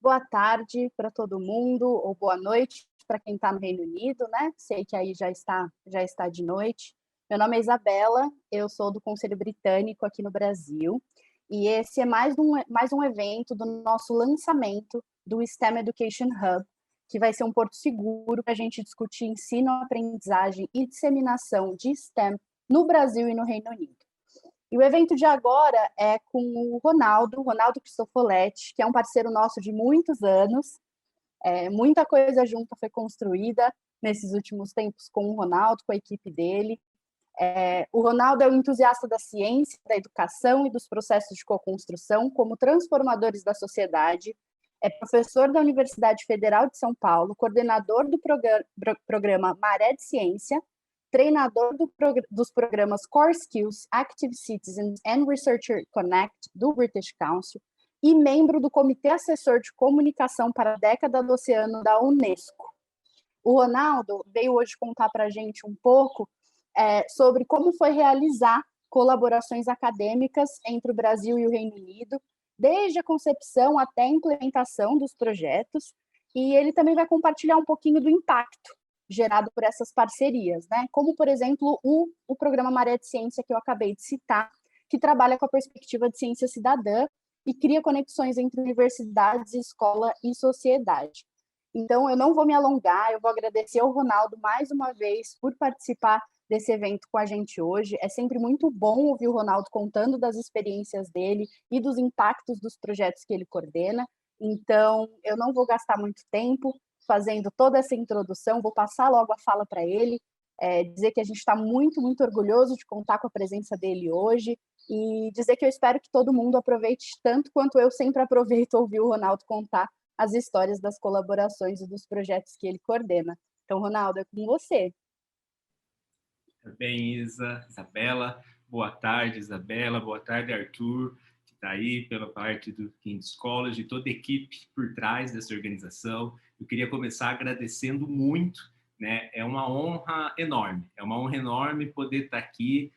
Boa tarde para todo mundo, ou boa noite para quem está no Reino Unido, né? Sei que aí já está de noite. Meu nome é Isabela, eu sou do Conselho Britânico aqui no Brasil, e esse é mais um evento do nosso lançamento do STEM Education Hub, que vai ser um porto seguro para a gente discutir ensino, aprendizagem e disseminação de STEM no Brasil e no Reino Unido. E o evento de agora é com o Ronaldo Cristofoletti, que é um parceiro nosso de muitos anos. Muita coisa junta foi construída nesses últimos tempos com o Ronaldo, com a equipe dele. O Ronaldo é um entusiasta da ciência, da educação e dos processos de co-construção como transformadores da sociedade. É professor da Universidade Federal de São Paulo, coordenador do programa Maré de Ciência, treinador dos programas Core Skills, Active Citizens and Researcher Connect, do British Council, e membro do Comitê Assessor de Comunicação para a Década do Oceano da Unesco. O Ronaldo veio hoje contar para a gente um pouco sobre como foi realizar colaborações acadêmicas entre o Brasil e o Reino Unido, desde a concepção até a implementação dos projetos, e ele também vai compartilhar um pouquinho do impacto gerado por essas parcerias, né? Como, por exemplo, o programa Maré de Ciência, que eu acabei de citar, que trabalha com a perspectiva de ciência cidadã e cria conexões entre universidades, escola e sociedade. Então, eu não vou me alongar, eu vou agradecer ao Ronaldo mais uma vez por participar desse evento com a gente hoje. É sempre muito bom ouvir o Ronaldo contando das experiências dele e dos impactos dos projetos que ele coordena. Então, eu não vou gastar muito tempo fazendo toda essa introdução, vou passar logo a fala para ele, dizer que a gente está muito, muito orgulhoso de contar com a presença dele hoje e dizer que eu espero que todo mundo aproveite tanto quanto eu sempre aproveito ouvir o Ronaldo contar as histórias das colaborações e dos projetos que ele coordena. Então, Ronaldo, é com você. Bem, Isabela, boa tarde, Isabela, boa tarde, Arthur, que está aí pela parte do King's College, e toda a equipe por trás dessa organização. Eu queria começar agradecendo muito, né? É uma honra enorme poder estar aqui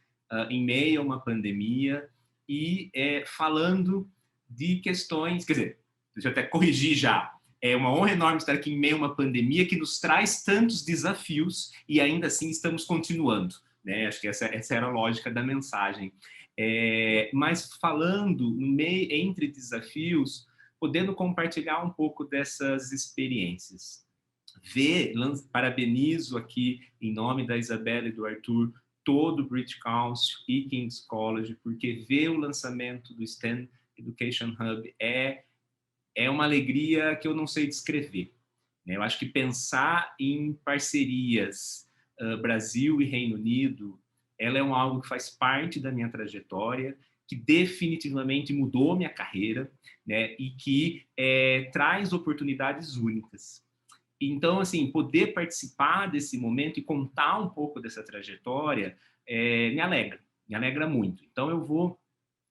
em meio a uma pandemia e falando de questões, quer dizer, deixa eu até corrigir já. É uma honra enorme estar aqui em meio a uma pandemia que nos traz tantos desafios e ainda assim estamos continuando, né? Acho que essa era a lógica da mensagem. Mas falando entre desafios, podendo compartilhar um pouco dessas experiências. Parabenizo aqui, em nome da Isabela e do Arthur, todo o British Council e King's College, porque ver o lançamento do STEM Education Hub é uma alegria que eu não sei descrever. Eu acho que pensar em parcerias Brasil e Reino Unido, ela é algo que faz parte da minha trajetória, que definitivamente mudou minha carreira, né, e que traz oportunidades únicas. Então, assim, poder participar desse momento e contar um pouco dessa trajetória me alegra muito. Então, eu vou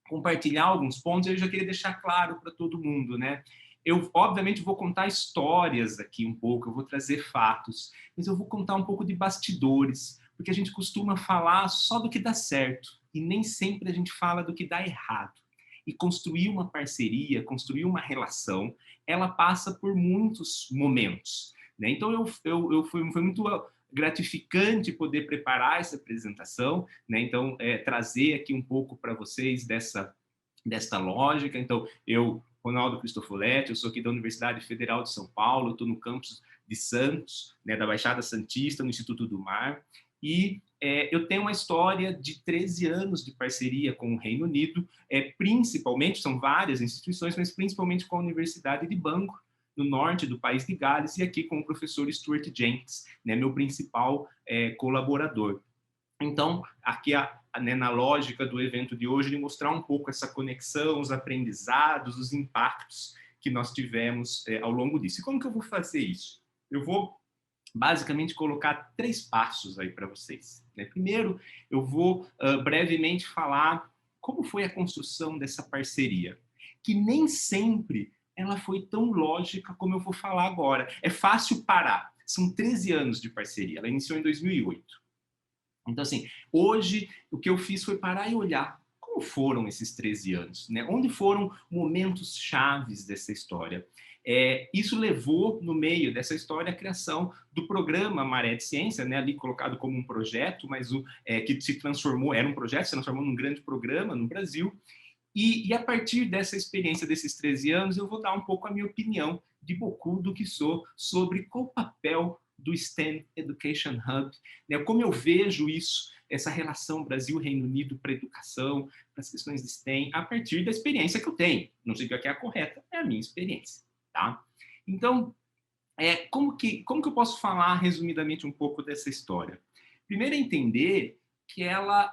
compartilhar alguns pontos, eu já queria deixar claro para todo mundo, né? Eu, obviamente, vou contar histórias aqui um pouco, eu vou trazer fatos, mas eu vou contar um pouco de bastidores, porque a gente costuma falar só do que dá certo, e nem sempre a gente fala do que dá errado. E construir uma parceria, construir uma relação, ela passa por muitos momentos, né? Então, foi muito gratificante poder preparar essa apresentação, né? Então, trazer aqui um pouco para vocês desta lógica. Então, Ronaldo Cristofoletti, eu sou aqui da Universidade Federal de São Paulo, estou no campus de Santos, né, da Baixada Santista, no Instituto do Mar, e eu tenho uma história de 13 anos de parceria com o Reino Unido, principalmente, são várias instituições, mas principalmente com a Universidade de Bangor, no norte do país de Gales, e aqui com o professor Stuart Jenkins, né, meu principal colaborador. Então, aqui na lógica do evento de hoje, de mostrar um pouco essa conexão, os aprendizados, os impactos que nós tivemos ao longo disso. E como que eu vou fazer isso? Eu vou basicamente colocar 3 passos aí para vocês, né? Primeiro, eu vou brevemente falar como foi a construção dessa parceria, que nem sempre ela foi tão lógica como eu vou falar agora. É fácil parar. São 13 anos de parceria. Ela iniciou em 2008. Então, assim, hoje o que eu fiz foi parar e olhar como como foram esses 13 anos? Né? Onde foram momentos chaves dessa história? Isso levou, no meio dessa história, a criação do programa Maré de Ciência, né, ali colocado como um projeto, mas que se transformou, era um projeto, se transformou num grande programa no Brasil. E a partir dessa experiência desses 13 anos, eu vou dar um pouco a minha opinião de bocudo que sou sobre qual o papel do STEM Education Hub, né, como eu vejo isso, essa relação Brasil-Reino Unido para a educação, para as questões de STEM, a partir da experiência que eu tenho. Não sei o que é a correta, é a minha experiência. Tá? Então, como que eu posso falar resumidamente um pouco dessa história? Primeiro é entender que ela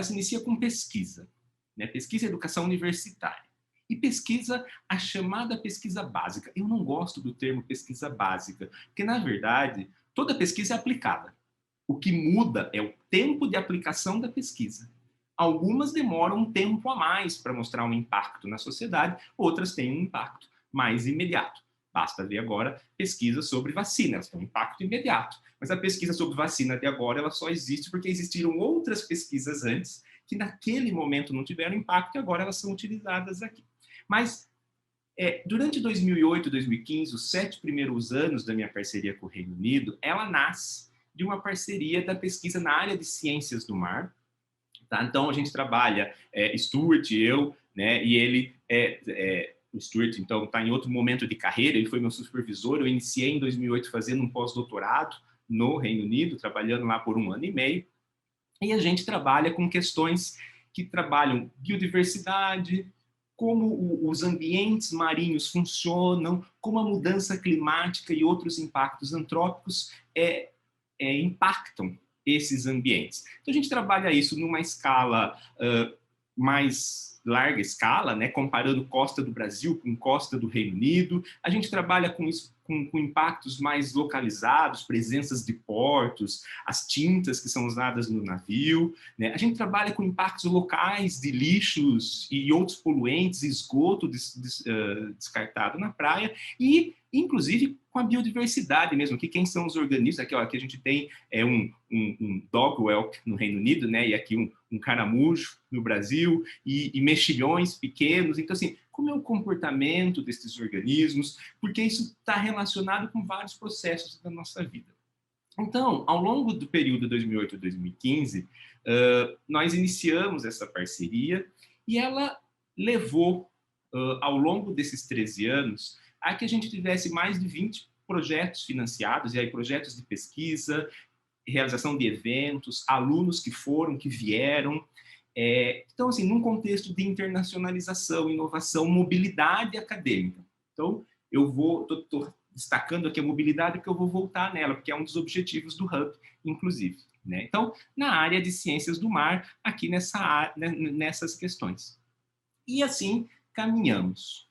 se inicia com pesquisa, né? Pesquisa e educação universitária. E pesquisa, a chamada pesquisa básica. Eu não gosto do termo pesquisa básica, porque, na verdade, toda pesquisa é aplicada. O que muda é o tempo de aplicação da pesquisa. Algumas demoram um tempo a mais para mostrar um impacto na sociedade, outras têm um impacto mais imediato. Basta ver agora pesquisas sobre vacina, elas têm um impacto imediato. Mas a pesquisa sobre vacina de agora ela só existe porque existiram outras pesquisas antes que naquele momento não tiveram impacto e agora elas são utilizadas aqui. Mas durante 2008 e 2015, os 7 primeiros anos da minha parceria com o Reino Unido, ela nasce de uma parceria da pesquisa na área de ciências do mar. Tá? Então, a gente trabalha, Stuart e eu, né, e ele o Stuart, então, está em outro momento de carreira, ele foi meu supervisor, eu iniciei em 2008 fazendo um pós-doutorado no Reino Unido, trabalhando lá por 1 ano e meio, e a gente trabalha com questões que trabalham biodiversidade, como os ambientes marinhos funcionam, como a mudança climática e outros impactos antrópicos impactam esses ambientes. Então, a gente trabalha isso numa escala mais larga escala, né, comparando costa do Brasil com costa do Reino Unido. A gente trabalha com isso, com impactos mais localizados, presenças de portos, as tintas que são usadas no navio. Né? A gente trabalha com impactos locais de lixos e outros poluentes, esgoto descartado na praia e, inclusive, com a biodiversidade mesmo, que quem são os organismos. Aqui, ó, aqui a gente tem um dog whelk no Reino Unido, né? E aqui um caramujo no Brasil, e mexilhões pequenos. Então, assim, como é o comportamento desses organismos, porque isso está relacionado com vários processos da nossa vida. Então, ao longo do período 2008 a 2015, nós iniciamos essa parceria e ela levou, ao longo desses 13 anos, a que a gente tivesse mais de 20 projetos financiados, e aí projetos de pesquisa, realização de eventos, alunos que foram, que vieram. Então, assim, num contexto de internacionalização, inovação, mobilidade acadêmica. Então, eu estou destacando aqui a mobilidade porque eu vou voltar nela, porque é um dos objetivos do Hub, inclusive. Né? Então, na área de ciências do mar, aqui nessas questões. E assim, caminhamos.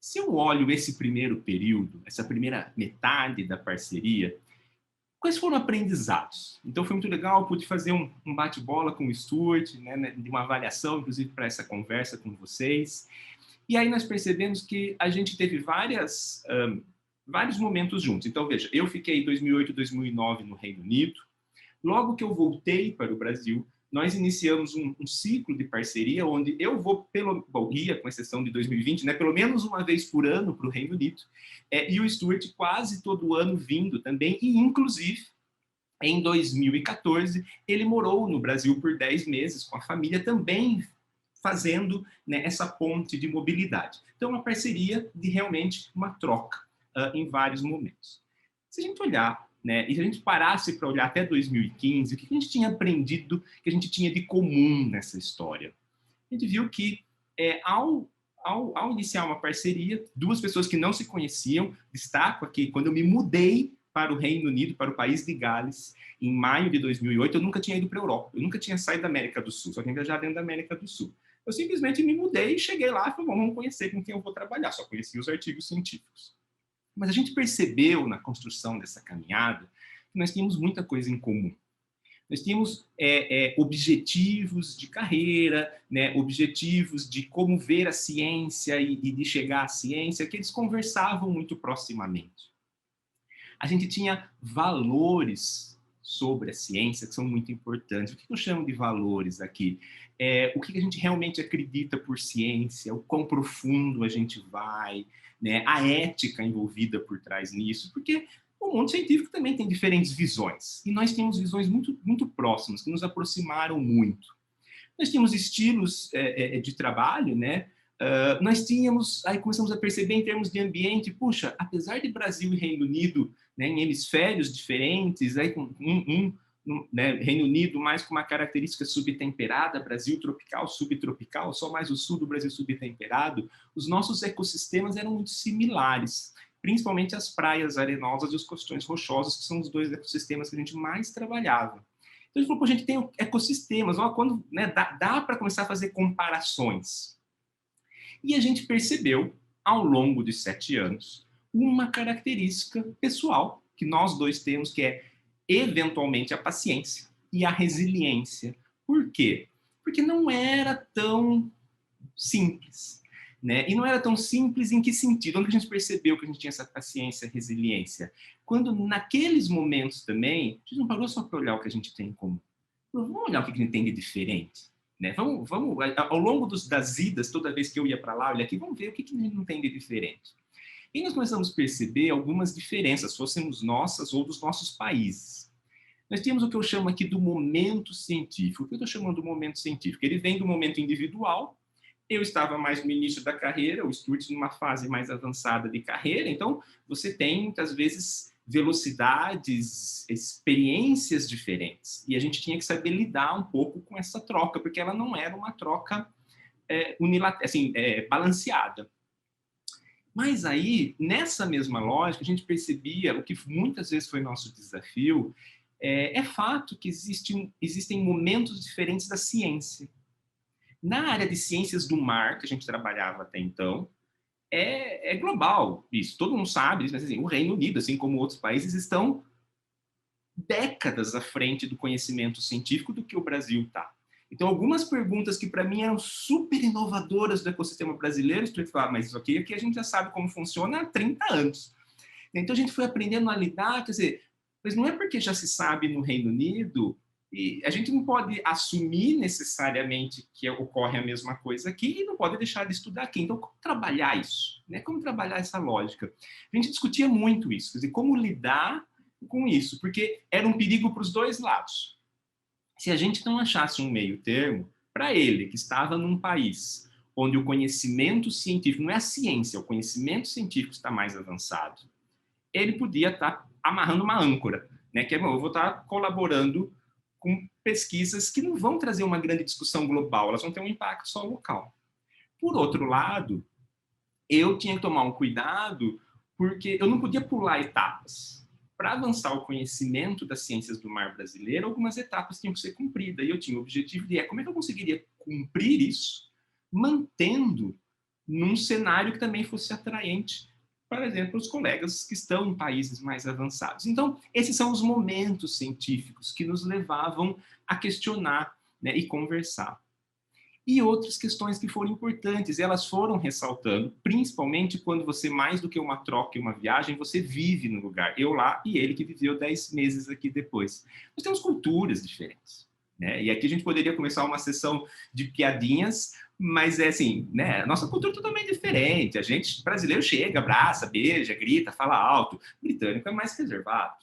Se eu olho esse primeiro período, essa primeira metade da parceria, quais foram aprendizados? Então, foi muito legal, pude fazer um bate-bola com o Stuart, né, de uma avaliação, inclusive, para essa conversa com vocês. E aí nós percebemos que a gente teve vários momentos juntos. Então, veja, eu fiquei em 2008, 2009 no Reino Unido. Logo que eu voltei para o Brasil, nós iniciamos um ciclo de parceria onde eu vou, ia, com exceção de 2020, né, pelo menos uma vez por ano para o Reino Unido, e o Stuart quase todo ano vindo também, e inclusive, em 2014, ele morou no Brasil por 10 meses com a família, também fazendo, né, essa ponte de mobilidade. Então, uma parceria de realmente uma troca em vários momentos. Se a gente olhar, né, e se a gente parasse para olhar até 2015, o que a gente tinha aprendido, que a gente tinha de comum nessa história? A gente viu que, ao iniciar uma parceria, duas pessoas que não se conheciam, destaco aqui, quando eu me mudei para o Reino Unido, para o país de Gales, em maio de 2008, eu nunca tinha ido para a Europa, eu nunca tinha saído da América do Sul, só tinha viajado dentro da América do Sul. Eu simplesmente me mudei, cheguei lá e falei, vamos conhecer com quem eu vou trabalhar, só conheci os artigos científicos. Mas a gente percebeu na construção dessa caminhada que nós tínhamos muita coisa em comum. Nós tínhamos objetivos de carreira, né, objetivos de como ver a ciência e de chegar à ciência, que eles conversavam muito proximamente. A gente tinha valores sobre a ciência que são muito importantes. O que eu chamo de valores aqui? O que a gente realmente acredita por ciência, o quão profundo a gente vai, né? A ética envolvida por trás nisso, porque o mundo científico também tem diferentes visões, e nós temos visões muito, muito próximas, que nos aproximaram muito. Nós tínhamos estilos de trabalho, né? Nós tínhamos, aí começamos a perceber em termos de ambiente, puxa, apesar de Brasil e Reino Unido, né, em hemisférios diferentes, aí com né, Reino Unido mais com uma característica subtemperada, Brasil tropical, subtropical, só mais o sul do Brasil subtemperado, os nossos ecossistemas eram muito similares, principalmente as praias arenosas e os costões rochosos, que são os dois ecossistemas que a gente mais trabalhava. Então, a gente falou, pô, a gente tem ecossistemas, ó, quando, né, dá para começar a fazer comparações. E a gente percebeu, ao longo de 7 anos, uma característica pessoal que nós dois temos, que é, eventualmente, a paciência e a resiliência. Por quê? Porque não era tão simples. Né? E não era tão simples em que sentido? Onde a gente percebeu que a gente tinha essa paciência, resiliência? Quando, naqueles momentos também, a gente não parou só para olhar o que a gente tem em comum. Vamos olhar o que a gente tem de diferente. Né? Vamos, ao longo das idas, toda vez que eu ia para lá, olha aqui, vamos ver o que a gente não tem de diferente. E nós começamos a perceber algumas diferenças, fossemos nossas ou dos nossos países. Nós temos o que eu chamo aqui do momento científico. O que eu estou chamando do momento científico? Ele vem do momento individual. Eu estava mais no início da carreira, o Stuart numa fase mais avançada de carreira, então você tem, muitas vezes, velocidades, experiências diferentes. E a gente tinha que saber lidar um pouco com essa troca, porque ela não era uma troca balanceada. Mas aí, nessa mesma lógica, a gente percebia, o que muitas vezes foi nosso desafio, é fato que existem momentos diferentes da ciência. Na área de ciências do mar, que a gente trabalhava até então, é global isso. Todo mundo sabe isso, mas assim, o Reino Unido, assim como outros países, estão décadas à frente do conhecimento científico do que o Brasil está. Então, algumas perguntas que para mim eram super inovadoras do ecossistema brasileiro, tu falar, mas isso aqui a gente já sabe como funciona há 30 anos. Então, a gente foi aprendendo a lidar, quer dizer, mas não é porque já se sabe no Reino Unido, e a gente não pode assumir necessariamente que ocorre a mesma coisa aqui e não pode deixar de estudar aqui. Então, como trabalhar isso? Né? Como trabalhar essa lógica? A gente discutia muito isso, quer dizer, como lidar com isso, porque era um perigo para os dois lados. Se a gente não achasse um meio termo, para ele, que estava num país onde o conhecimento científico, não é a ciência, o conhecimento científico está mais avançado, ele podia estar amarrando uma âncora, né? Que eu vou estar colaborando com pesquisas que não vão trazer uma grande discussão global, elas vão ter um impacto só local. Por outro lado, eu tinha que tomar um cuidado, porque eu não podia pular etapas. Para avançar o conhecimento das ciências do mar brasileiro, algumas etapas tinham que ser cumpridas, e eu tinha o objetivo de como é que eu conseguiria cumprir isso, mantendo num cenário que também fosse atraente, por exemplo, os colegas que estão em países mais avançados. Então, esses são os momentos científicos que nos levavam a questionar, né, e conversar. E outras questões que foram importantes, elas foram ressaltando, principalmente quando você, mais do que uma troca e uma viagem, você vive no lugar. Eu lá e ele que viveu 10 meses aqui depois. Nós temos culturas diferentes. Né? E aqui a gente poderia começar uma sessão de piadinhas, mas é assim, né? Nossa cultura é totalmente diferente. A gente, brasileiro, chega, abraça, beija, grita, fala alto. O britânico é mais reservado.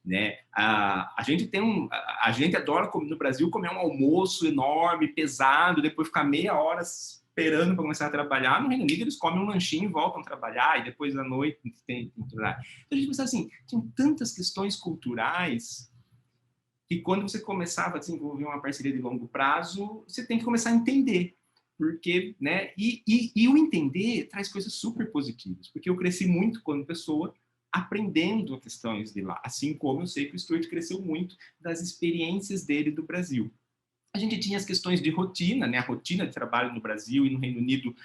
Né? A gente adora no Brasil comer um almoço enorme, pesado, depois ficar meia hora esperando para começar a trabalhar. No Reino Unido eles comem um lanchinho e voltam a trabalhar, e depois da noite tem que trabalhar. Então a gente pensa assim, tinham tantas questões culturais que quando você começava a desenvolver uma parceria de longo prazo, você tem que começar a entender. Porque, né? E o entender traz coisas super positivas, porque eu cresci muito quando pessoa aprendendo questões de lá, assim como eu sei que o Stuart cresceu muito das experiências dele do Brasil. A gente tinha as questões de rotina, né? A rotina de trabalho no Brasil e no Reino Unido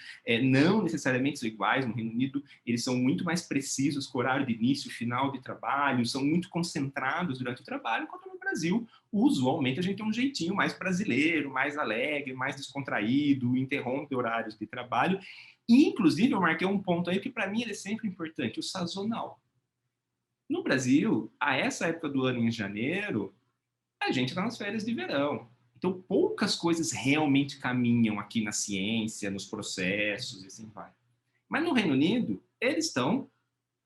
não necessariamente são iguais. No Reino Unido, eles são muito mais precisos com o horário de início e final de trabalho, são muito concentrados durante o trabalho, enquanto no Brasil, usualmente, a gente tem um jeitinho mais brasileiro, mais alegre, mais descontraído, interrompe horários de trabalho. E, inclusive, eu marquei um ponto aí que, para mim, ele é sempre importante, o sazonal. No Brasil, a essa época do ano, em janeiro, A gente está nas férias de verão. Então, poucas coisas realmente caminham aqui na ciência, nos processos e assim vai. Mas no Reino Unido, eles estão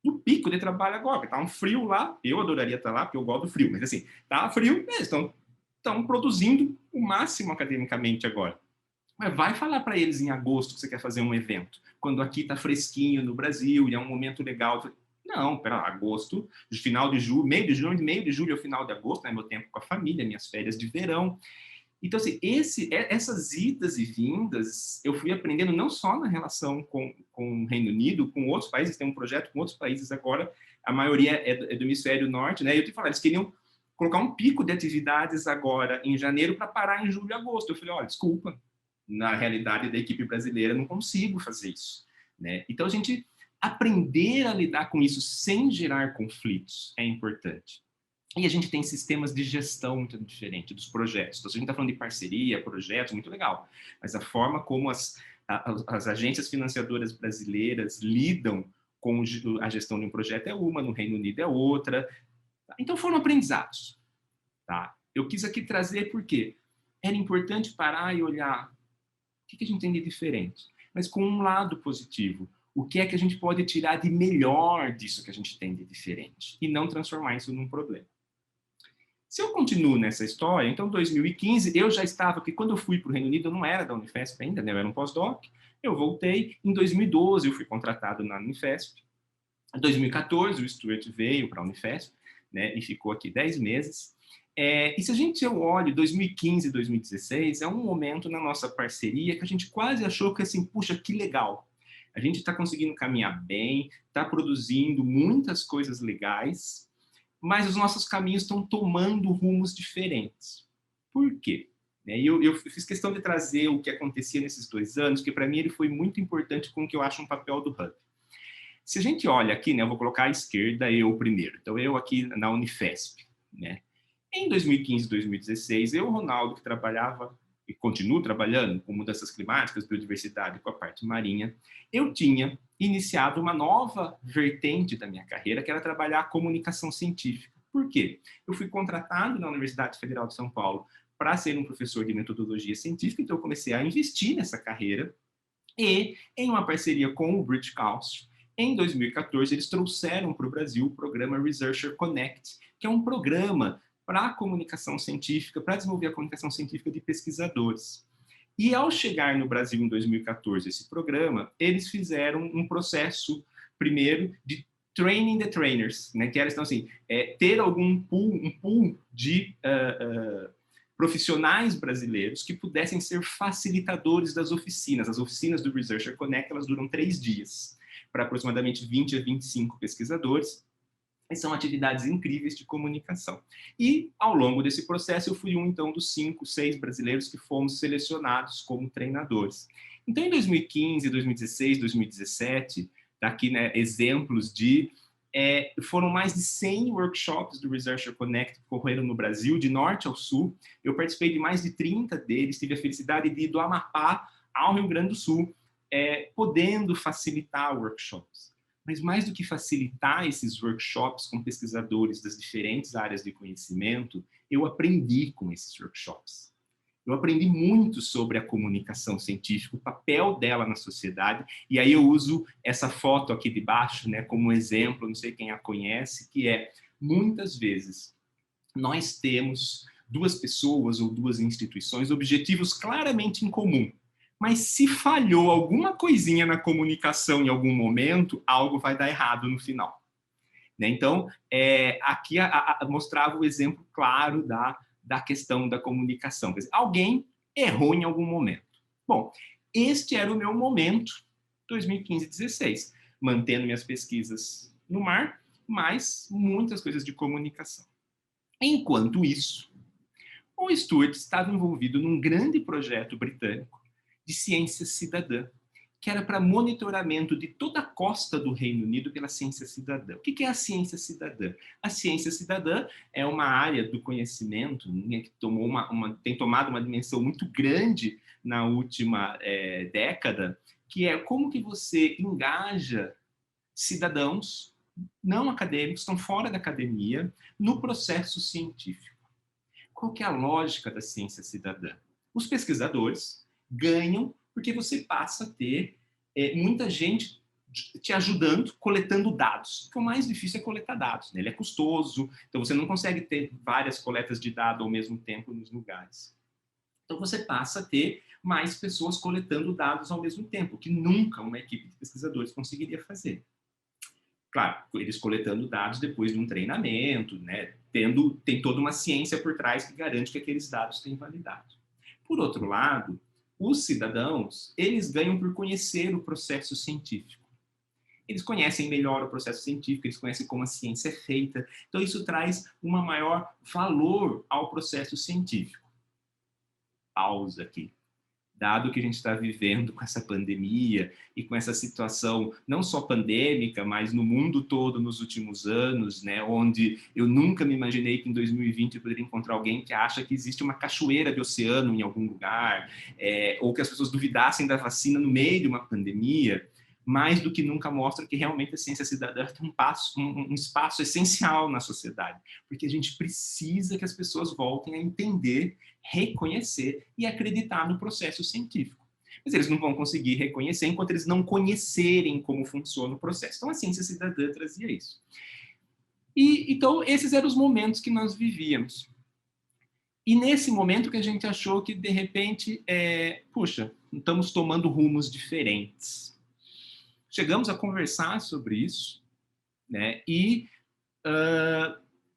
no pico de trabalho agora. Está um frio lá, eu adoraria estar lá, porque eu gosto do frio, mas assim, tá frio, eles estão produzindo o máximo academicamente agora. Mas vai falar para eles em agosto que você quer fazer um evento, quando aqui está fresquinho no Brasil e é um momento legal. Não, pera lá, agosto, final de julho, meio de julho ao final de agosto, né, meu tempo com a família, minhas férias de verão. Então, assim, essas idas e vindas, eu fui aprendendo não só na relação com o Reino Unido, com outros países, tem um projeto com outros países agora, a maioria é do hemisfério norte, né? Eu te falar, eles queriam colocar um pico de atividades agora em janeiro para parar em julho e agosto. Eu falei, olha, desculpa, na realidade da equipe brasileira não consigo fazer isso, né? Então, a gente aprender a lidar com isso sem gerar conflitos é importante. E a gente tem sistemas de gestão muito diferentes dos projetos. Então, se a gente está falando de parceria, projetos, muito legal. Mas a forma como as agências financiadoras brasileiras lidam com a gestão de um projeto é uma, no Reino Unido é outra. Então, foram aprendizados. Tá? Eu quis aqui trazer porque era importante parar e olhar o que a gente tem de diferente, mas com um lado positivo. O que é que a gente pode tirar de melhor disso que a gente tem de diferente? E não transformar isso num problema. Se eu continuo nessa história, então, em 2015, eu já estava, porque quando eu fui para o Reino Unido, eu não era da Unifesp ainda, né? Eu era um pós-doc, eu voltei, em 2012 eu fui contratado na Unifesp, em 2014 o Stuart veio para a Unifesp, né, e ficou aqui 10 meses, e se a gente olha 2015 e 2016, é um momento na nossa parceria que a gente quase achou que assim, puxa, que legal, a gente está conseguindo caminhar bem, está produzindo muitas coisas legais, mas os nossos caminhos estão tomando rumos diferentes. Por quê? E eu fiz questão de trazer o que acontecia nesses 2 anos, que para mim ele foi muito importante com o que eu acho um papel do Hub. Se a gente olha aqui, né, eu vou colocar à esquerda eu primeiro. Então, eu aqui na Unifesp. Né? Em 2015 e 2016, eu, Ronaldo, que trabalhava e continuo trabalhando com mudanças climáticas, biodiversidade, com a parte marinha, eu tinha iniciado uma nova vertente da minha carreira, que era trabalhar a comunicação científica. Por quê? Eu fui contratado na Universidade Federal de São Paulo para ser um professor de metodologia científica, então eu comecei a investir nessa carreira e, em uma parceria com o British Council, em 2014, eles trouxeram para o Brasil o programa Researcher Connect, que é um programa para a comunicação científica, para desenvolver a comunicação científica de pesquisadores. E ao chegar no Brasil em 2014 esse programa, eles fizeram um processo, primeiro, de training the trainers, né? Que era então, assim, ter um pool de profissionais brasileiros que pudessem ser facilitadores das oficinas. As oficinas do Researcher Connect, elas duram 3 dias, para aproximadamente 20 a 25 pesquisadores, e são atividades incríveis de comunicação. E, ao longo desse processo, eu fui então, dos 5, 6 brasileiros que fomos selecionados como treinadores. Então, em 2015, 2016, 2017, tá aqui, né, exemplos de... foram mais de 100 workshops do Researcher Connect que ocorreram no Brasil, de norte ao sul. Eu participei de mais de 30 deles, tive a felicidade de ir do Amapá ao Rio Grande do Sul, podendo facilitar workshops. Mas mais do que facilitar esses workshops com pesquisadores das diferentes áreas de conhecimento, eu aprendi com esses workshops. Eu aprendi muito sobre a comunicação científica, o papel dela na sociedade, e aí eu uso essa foto aqui de baixo, né, como exemplo, não sei quem a conhece, que muitas vezes, nós temos 2 pessoas ou 2 instituições, objetivos claramente em comum, mas se falhou alguma coisinha na comunicação em algum momento, algo vai dar errado no final. Né? Então, aqui mostrava o exemplo claro da questão da comunicação. Quer dizer, alguém errou em algum momento. Bom, este era o meu momento, 2015 e 2016, mantendo minhas pesquisas no mar, mas muitas coisas de comunicação. Enquanto isso, o Stuart estava envolvido num grande projeto britânico de ciência cidadã, que era para monitoramento de toda a costa do Reino Unido pela ciência cidadã. O que é a ciência cidadã? A ciência cidadã é uma área do conhecimento, né, que tem tomado uma dimensão muito grande na última década, que é como que você engaja cidadãos não acadêmicos, estão fora da academia, no processo científico. qual que é a lógica da ciência cidadã? Os pesquisadores ganham porque você passa a ter muita gente te ajudando, coletando dados. Porque o mais difícil é coletar dados, né? Ele é custoso, então você não consegue ter várias coletas de dados ao mesmo tempo nos lugares. Então você passa a ter mais pessoas coletando dados ao mesmo tempo, que nunca uma equipe de pesquisadores conseguiria fazer. Claro, eles coletando dados depois de um treinamento, né? Tem toda uma ciência por trás que garante que aqueles dados têm validade. Por outro lado, os cidadãos, eles ganham por conhecer o processo científico. Eles conhecem melhor o processo científico, eles conhecem como a ciência é feita. Então, isso traz um maior valor ao processo científico. Pausa aqui. Dado que a gente está vivendo com essa pandemia e com essa situação não só pandêmica, mas no mundo todo nos últimos anos, né, onde eu nunca me imaginei que em 2020 eu poderia encontrar alguém que acha que existe uma cachoeira de oceano em algum lugar, ou que as pessoas duvidassem da vacina no meio de uma pandemia, mais do que nunca mostra que realmente a ciência cidadã tem um espaço essencial na sociedade, porque a gente precisa que as pessoas voltem a entender, reconhecer e acreditar no processo científico. Mas eles não vão conseguir reconhecer enquanto eles não conhecerem como funciona o processo. Então, a ciência cidadã trazia isso. Então, esses eram os momentos que nós vivíamos. E nesse momento que a gente achou que, de repente, puxa, estamos tomando rumos diferentes. Chegamos a conversar sobre isso, né? E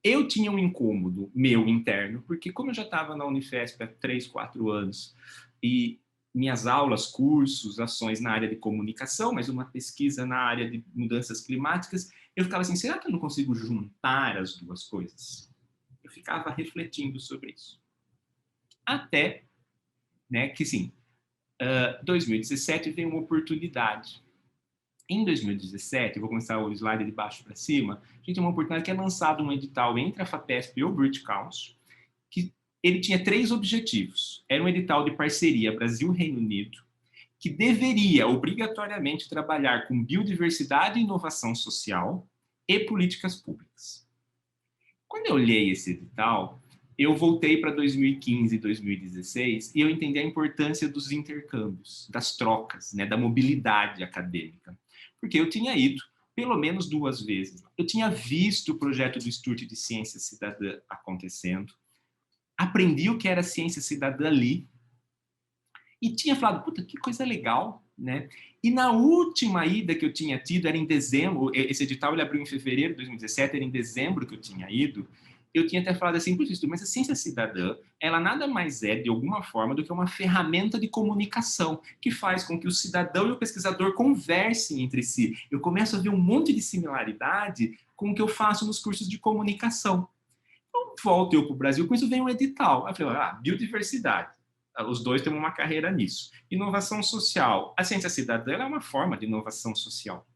eu tinha um incômodo meu interno, porque como eu já estava na Unifesp há 3, 4 anos, e minhas aulas, cursos, ações na área de comunicação, mas uma pesquisa na área de mudanças climáticas, eu ficava assim, será que eu não consigo juntar as duas coisas? Eu ficava refletindo sobre isso. Até, né, que sim, 2017 veio uma oportunidade. Em 2017, eu vou começar o slide de baixo para cima, a gente tem uma oportunidade que é lançado um edital entre a FAPESP e o British Council, que ele tinha 3 objetivos. Era um edital de parceria Brasil-Reino Unido, que deveria obrigatoriamente trabalhar com biodiversidade e inovação social e políticas públicas. Quando eu olhei esse edital, eu voltei para 2015 e 2016 e eu entendi a importância dos intercâmbios, das trocas, né, da mobilidade acadêmica. Porque eu tinha ido pelo menos 2 vezes. Eu tinha visto o projeto do Instituto de Ciência Cidadã acontecendo, aprendi o que era ciência cidadã ali, e tinha falado, puta, que coisa legal, né? E na última ida que eu tinha tido, era em dezembro, esse edital ele abriu em fevereiro de 2017, era em dezembro que eu tinha ido, eu tinha até falado assim, mas a ciência cidadã, ela nada mais é, de alguma forma, do que uma ferramenta de comunicação, que faz com que o cidadão e o pesquisador conversem entre si. Eu começo a ver um monte de similaridade com o que eu faço nos cursos de comunicação. Então, volto eu para o Brasil, com isso vem um edital. Aí eu falei, biodiversidade. Os dois têm uma carreira nisso. Inovação social. A ciência cidadã é uma forma de inovação social,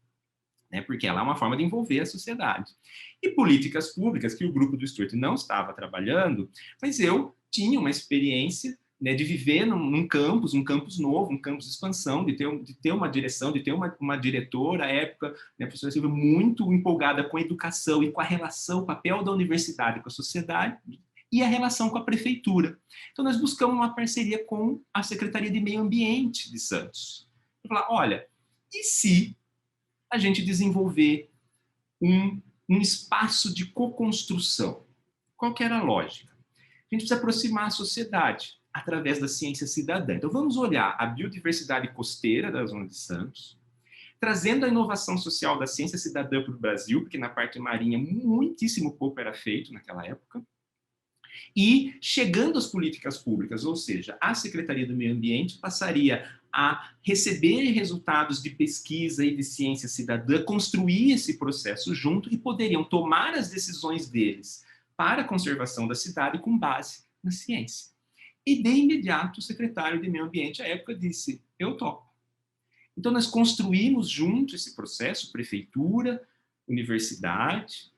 né? Porque ela é uma forma de envolver a sociedade. E políticas públicas, que o grupo do Stuart não estava trabalhando, mas eu tinha uma experiência, né, de viver num campus, um campus novo, um campus de expansão, de ter uma direção, de ter uma diretora, à época, né, a professora Silvia, muito empolgada com a educação e com a relação, o papel da universidade com a sociedade, e a relação com a prefeitura. Então, nós buscamos uma parceria com a Secretaria de Meio Ambiente de Santos. Eu falar, olha, e se a gente desenvolver um espaço de co-construção? Qual que era a lógica? A gente precisa aproximar a sociedade através da ciência cidadã. Então, vamos olhar a biodiversidade costeira da Zona de Santos, trazendo a inovação social da ciência cidadã para o Brasil, porque na parte marinha muitíssimo pouco era feito naquela época, e chegando às políticas públicas, ou seja, a Secretaria do Meio Ambiente passaria a receber resultados de pesquisa e de ciência cidadã, construir esse processo junto e poderiam tomar as decisões deles para a conservação da cidade com base na ciência. E de imediato o secretário de Meio Ambiente à época disse, eu topo. Então nós construímos junto esse processo, prefeitura, universidade,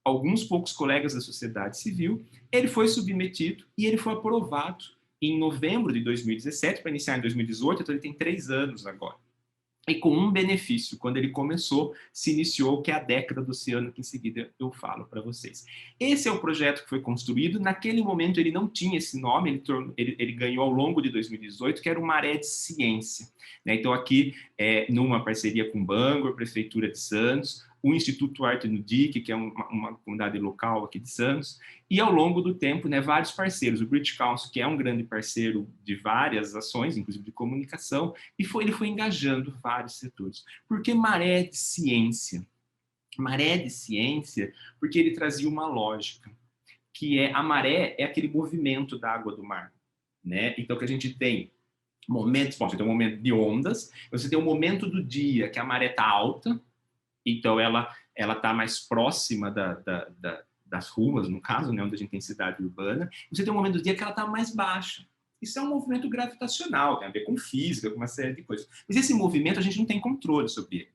alguns poucos colegas da sociedade civil, ele foi submetido e ele foi aprovado em novembro de 2017, para iniciar em 2018, então ele tem 3 anos agora. e com um benefício. Quando ele começou, se iniciou, que é a década do oceano, que em seguida eu falo para vocês. Esse é o projeto que foi construído. Naquele momento ele não tinha esse nome, ele ganhou ao longo de 2018, que era o Maré de Ciência. Né? Então aqui, numa parceria com o Bangor, Prefeitura de Santos, o Instituto Arte Nudic, que é uma comunidade local aqui de Santos, e ao longo do tempo, né, vários parceiros. O British Council, que é um grande parceiro de várias ações, inclusive de comunicação, e ele foi engajando vários setores. Por que Maré de Ciência? Maré de Ciência, porque ele trazia uma lógica, que a maré é aquele movimento da água do mar. Né? Então, que a gente tem momentos, bom, você tem um momento de ondas, você tem um momento do dia que a maré está alta, então ela está mais próxima das ruas, no caso, né, onde a gente tem cidade urbana, e você tem um momento do dia que ela está mais baixa. Isso é um movimento gravitacional, tem a ver com física, com uma série de coisas. Mas esse movimento a gente não tem controle sobre ele.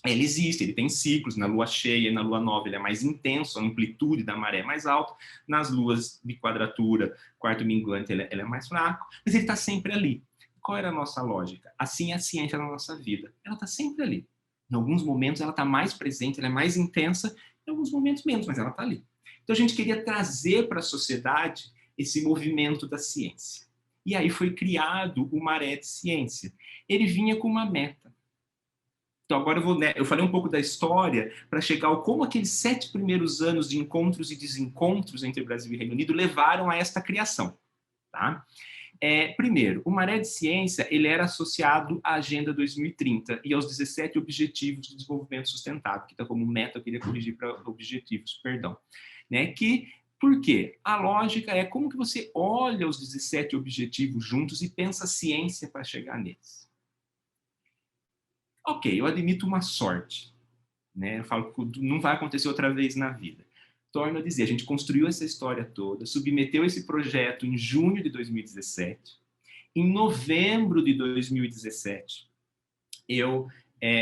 Ele existe, ele tem ciclos, na lua cheia e na lua nova ele é mais intenso, a amplitude da maré é mais alta, nas luas de quadratura, quarto minguante, ele é mais fraco, mas ele está sempre ali. Qual era a nossa lógica? Assim é a ciência na nossa vida, ela está sempre ali. Em alguns momentos ela está mais presente, ela é mais intensa, em alguns momentos menos, mas ela está ali. Então a gente queria trazer para a sociedade esse movimento da ciência. E aí foi criado o Maré de Ciência. Ele vinha com uma meta. Então agora eu falei um pouco da história para chegar ao como aqueles 7 primeiros anos de encontros e desencontros entre Brasil e Reino Unido levaram a esta criação. Tá? Primeiro, o Maré de Ciência ele era associado à Agenda 2030 e aos 17 Objetivos de Desenvolvimento Sustentável, que está como meta, eu queria corrigir para objetivos, perdão. Né? Por quê? A lógica é como que você olha os 17 objetivos juntos e pensa a ciência para chegar neles. Ok, eu admito uma sorte. Né? Eu falo que não vai acontecer outra vez na vida. Torno a dizer, a gente construiu essa história toda, submeteu esse projeto em junho de 2017. Em novembro de 2017,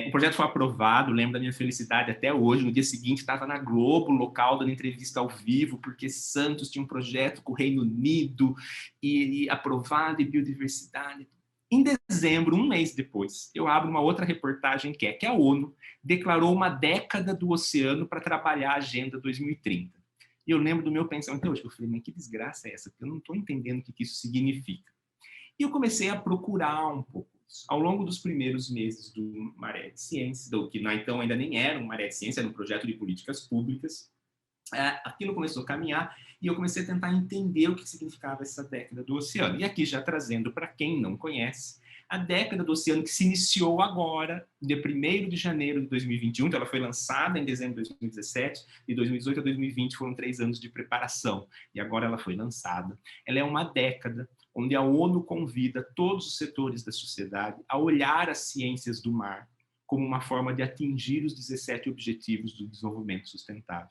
o projeto foi aprovado, lembro da minha felicidade até hoje. No dia seguinte, estava na Globo, local, dando entrevista ao vivo, porque Santos tinha um projeto com o Reino Unido, e aprovado, e biodiversidade. Em dezembro, um mês depois, eu abro uma outra reportagem que a ONU declarou uma década do oceano para trabalhar a Agenda 2030. E eu lembro do meu pensamento até hoje. Eu falei, mas que desgraça é essa? Porque eu não estou entendendo o que isso significa. E eu comecei a procurar um pouco isso. Ao longo dos primeiros meses do Maré de Ciência, que então ainda nem era um Maré de Ciência, era um projeto de políticas públicas, aquilo começou a caminhar e eu comecei a tentar entender o que significava essa década do oceano. E aqui já trazendo para quem não conhece, a década do oceano que se iniciou agora, dia 1º de janeiro de 2021, então ela foi lançada em dezembro de 2017, de 2018 a 2020 foram 3 anos de preparação, e agora ela foi lançada. Ela é uma década onde a ONU convida todos os setores da sociedade a olhar as ciências do mar como uma forma de atingir os 17 Objetivos do Desenvolvimento Sustentável.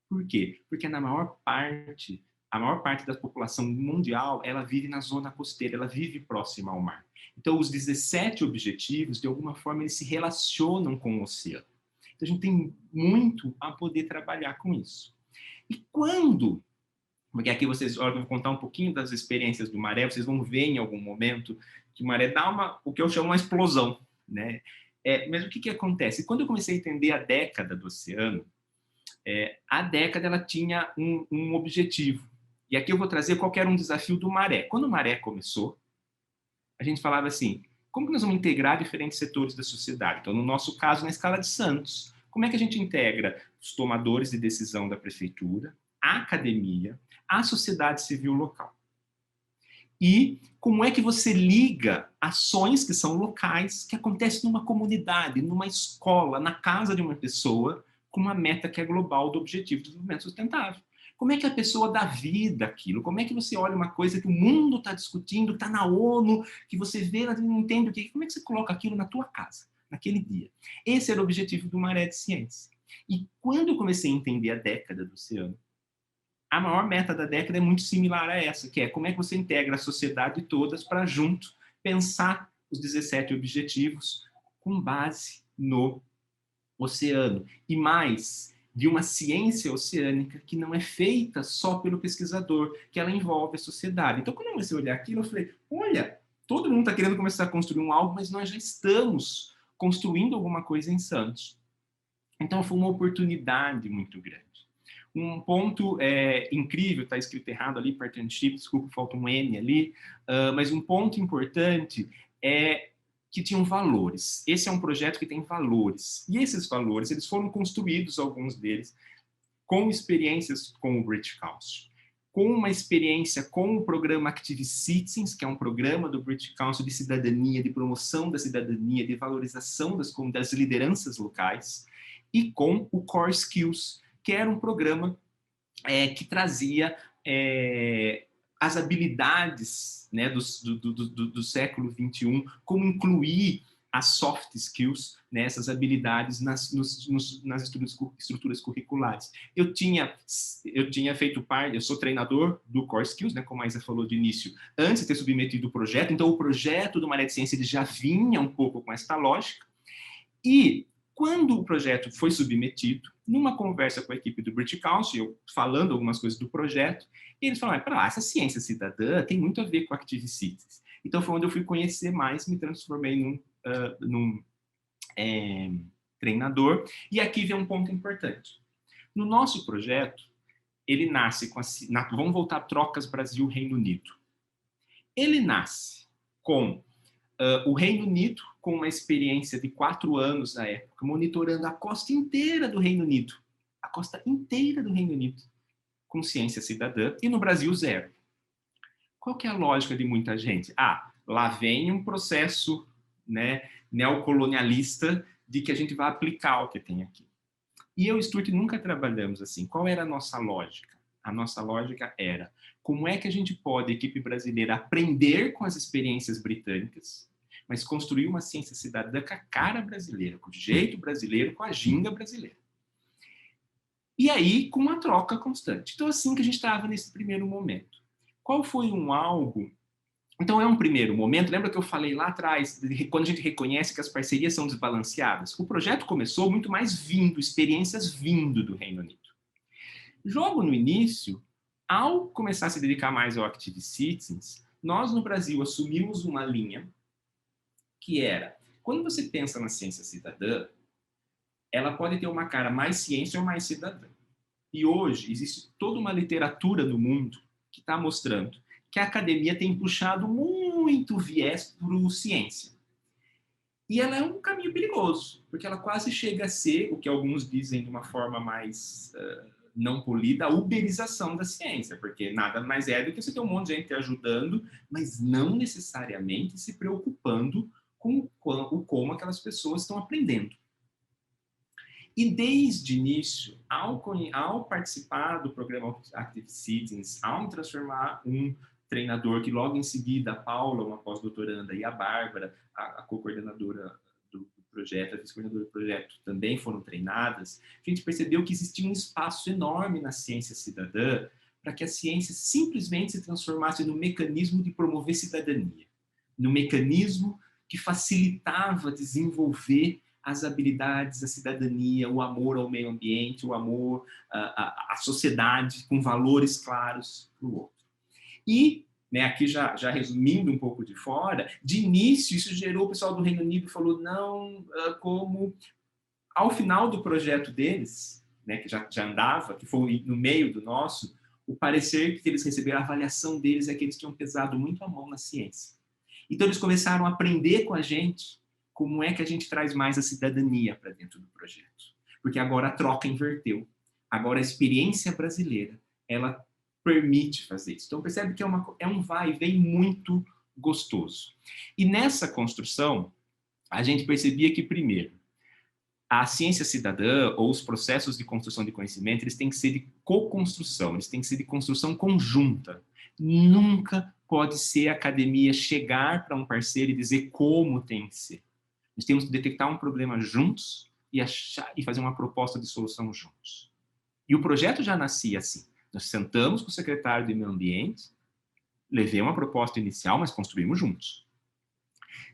Por quê? Porque a maior parte da população mundial, ela vive na zona costeira, ela vive próxima ao mar. Então, os 17 objetivos, de alguma forma, eles se relacionam com o oceano. Então, a gente tem muito a poder trabalhar com isso. E quando... Porque aqui vocês vão contar um pouquinho das experiências do Maré, vocês vão ver em algum momento que o Maré dá o que eu chamo uma explosão. Né? Mas o que acontece? Quando eu comecei a entender a década do oceano, a década ela tinha um objetivo. E aqui eu vou trazer qual era um desafio do Maré. Quando o Maré começou, a gente falava assim, como que nós vamos integrar diferentes setores da sociedade? Então, no nosso caso, na escala de Santos, como é que a gente integra os tomadores de decisão da prefeitura, a academia, a sociedade civil local? E como é que você liga ações que são locais, que acontecem numa comunidade, numa escola, na casa de uma pessoa, com uma meta que é global do Objetivo de Desenvolvimento Sustentável? Como é que a pessoa dá vida àquilo? Como é que você olha uma coisa que o mundo está discutindo, está na ONU, que você vê, não entende o que? Como é que você coloca aquilo na tua casa, naquele dia? Esse era o objetivo do Maré de Ciência. E quando eu comecei a entender a década do oceano, a maior meta da década é muito similar a essa, que é como é que você integra a sociedade todas para junto pensar os 17 objetivos com base no oceano. E mais, de uma ciência oceânica que não é feita só pelo pesquisador, que ela envolve a sociedade. Então, quando eu comecei a olhar aquilo, eu falei, olha, todo mundo está querendo começar a construir algo, mas nós já estamos construindo alguma coisa em Santos. Então, foi uma oportunidade muito grande. Um ponto incrível, está escrito errado ali, partnership, desculpa, falta um N ali, mas um ponto importante é que tinham valores. Esse é um projeto que tem valores. E esses valores, eles foram construídos, alguns deles, com experiências com o British Council, com uma experiência com o programa Active Citizens, que é um programa do British Council de cidadania, de promoção da cidadania, de valorização das lideranças locais, e com o Core Skills, que era um programa que trazia as habilidades, né, do século XXI, como incluir as soft skills, né, essas habilidades nas estruturas curriculares. Eu tinha feito parte, eu sou treinador do Core Skills, né, como a Isa falou de início, antes de ter submetido o projeto, então o projeto do Maré de Ciência ele já vinha um pouco com essa lógica, e quando o projeto foi submetido, numa conversa com a equipe do British Council, eu falando algumas coisas do projeto, e eles falaram, essa ciência cidadã tem muito a ver com Active Citizens. Então foi onde eu fui conhecer mais, me transformei num treinador. E aqui vem um ponto importante. No nosso projeto, ele nasce com vamos voltar a trocas Brasil-Reino Unido. Ele nasce com o Reino Unido, com uma experiência de 4 anos na época, monitorando a costa inteira do Reino Unido. A costa inteira do Reino Unido, com ciência cidadã, e no Brasil, 0. Qual que é a lógica de muita gente? Lá vem um processo, né, neocolonialista de que a gente vai aplicar o que tem aqui. E eu e o Stuart nunca trabalhamos assim. Qual era a nossa lógica? A nossa lógica era como é que a gente pode, equipe brasileira, aprender com as experiências britânicas, mas construir uma ciência cidadã com a cara brasileira, com o jeito brasileiro, com a ginga brasileira. E aí, com uma troca constante. Então, assim que a gente estava nesse primeiro momento. Qual foi algo... Então, é um primeiro momento, lembra que eu falei lá atrás, quando a gente reconhece que as parcerias são desbalanceadas? O projeto começou muito mais experiências vindo do Reino Unido. Logo no início, ao começar a se dedicar mais ao Active Citizens, nós no Brasil assumimos uma linha que era, quando você pensa na ciência cidadã, ela pode ter uma cara mais ciência ou mais cidadã. E hoje existe toda uma literatura no mundo que está mostrando que a academia tem puxado muito viés para ciência. E ela é um caminho perigoso, porque ela quase chega a ser, o que alguns dizem de uma forma mais não polida, a uberização da ciência, porque nada mais é do que você ter um monte de gente te ajudando, mas não necessariamente se preocupando com como aquelas pessoas estão aprendendo. E desde o início, ao participar do programa Active Citizens, ao me transformar um treinador, que logo em seguida a Paula, uma pós-doutoranda, e a Bárbara, a co-coordenadora do projeto, a vice-coordenadora do projeto, também foram treinadas, a gente percebeu que existia um espaço enorme na ciência cidadã para que a ciência simplesmente se transformasse no mecanismo de promover cidadania, no mecanismo que facilitava desenvolver as habilidades, a cidadania, o amor ao meio ambiente, o amor à sociedade, com valores claros para o outro. E, né, aqui já resumindo um pouco de fora, de início isso gerou o pessoal do Reino Unido falou, não, como ao final do projeto deles, né, que já andava, que foi no meio do nosso, o parecer que eles receberam, a avaliação deles é que eles tinham pesado muito a mão na ciência. Então eles começaram a aprender com a gente como é que a gente traz mais a cidadania para dentro do projeto. Porque agora a troca inverteu. Agora a experiência brasileira, ela permite fazer isso. Então percebe que é um vai e vem muito gostoso. E nessa construção, a gente percebia que, primeiro, a ciência cidadã ou os processos de construção de conhecimento, eles têm que ser de co-construção, eles têm que ser de construção conjunta. Nunca pode ser a academia chegar para um parceiro e dizer como tem que ser. Nós temos que detectar um problema juntos e fazer uma proposta de solução juntos. E o projeto já nascia assim. Nós sentamos com o secretário de Meio Ambiente, levei uma proposta inicial, mas construímos juntos.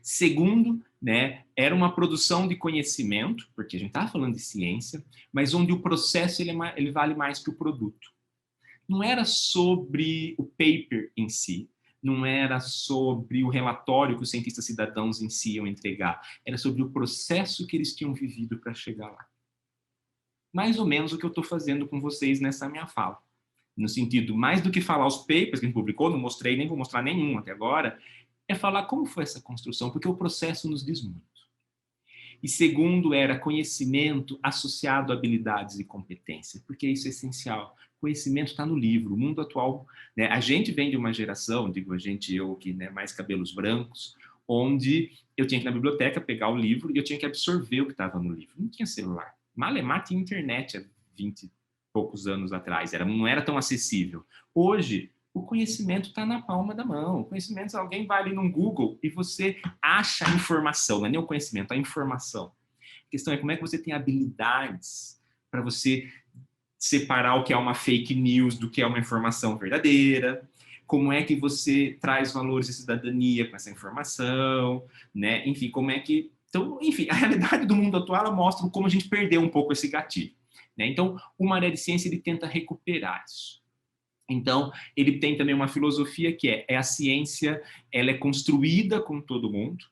Segundo, né, era uma produção de conhecimento, porque a gente está falando de ciência, mas onde o processo ele vale mais que o produto. Não era sobre o paper em si, não era sobre o relatório que os cientistas cidadãos em si iam entregar, era sobre o processo que eles tinham vivido para chegar lá. Mais ou menos o que eu estou fazendo com vocês nessa minha fala. No sentido, mais do que falar os papers que a gente publicou, não mostrei, nem vou mostrar nenhum até agora, é falar como foi essa construção, porque o processo nos diz muito. E segundo era conhecimento associado a habilidades e competência, porque isso é essencial. Conhecimento está no livro. O mundo atual, né, a gente vem de uma geração, digo a gente, eu que, né, mais cabelos brancos, onde eu tinha que ir na biblioteca pegar o livro e eu tinha que absorver o que estava no livro. Não tinha celular. Malemar tinha internet há 20 e poucos anos atrás, não era tão acessível. Hoje, o conhecimento está na palma da mão. O conhecimento, alguém vai ali no Google e você acha a informação, não é nem o conhecimento, a informação. A questão é como é que você tem habilidades para você separar o que é uma fake news do que é uma informação verdadeira, como é que você traz valores de cidadania com essa informação, né? Enfim, como é que... Então, enfim, a realidade do mundo atual ela mostra como a gente perdeu um pouco esse gatilho, né? Então, o Maré de Ciência ele tenta recuperar isso. Então, ele tem também uma filosofia que é a ciência, ela é construída com todo mundo,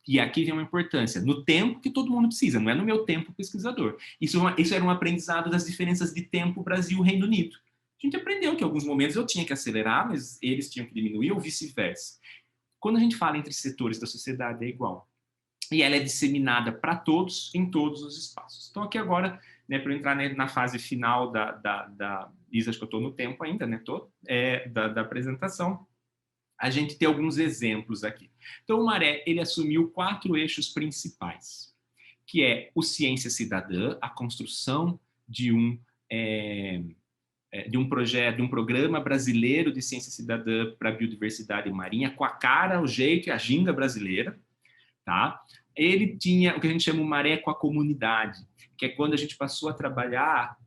e aqui vem uma importância, no tempo que todo mundo precisa, não é no meu tempo pesquisador. Isso era um aprendizado das diferenças de tempo Brasil-Reino Unido. A gente aprendeu que em alguns momentos eu tinha que acelerar, mas eles tinham que diminuir, ou vice-versa. Quando a gente fala entre setores da sociedade, é igual. E ela é disseminada para todos, em todos os espaços. Então, aqui agora, né, para eu entrar, né, na fase final Isa, acho que eu estou no tempo ainda, né, da apresentação, a gente tem alguns exemplos aqui. Então, o Maré, ele assumiu 4 eixos principais, que é o Ciência Cidadã, a construção de um projeto, de um programa brasileiro de ciência cidadã para a biodiversidade marinha, com a cara, o jeito e a ginga brasileira, tá? Ele tinha o que a gente chama o Maré com a comunidade, que é quando a gente passou a trabalhar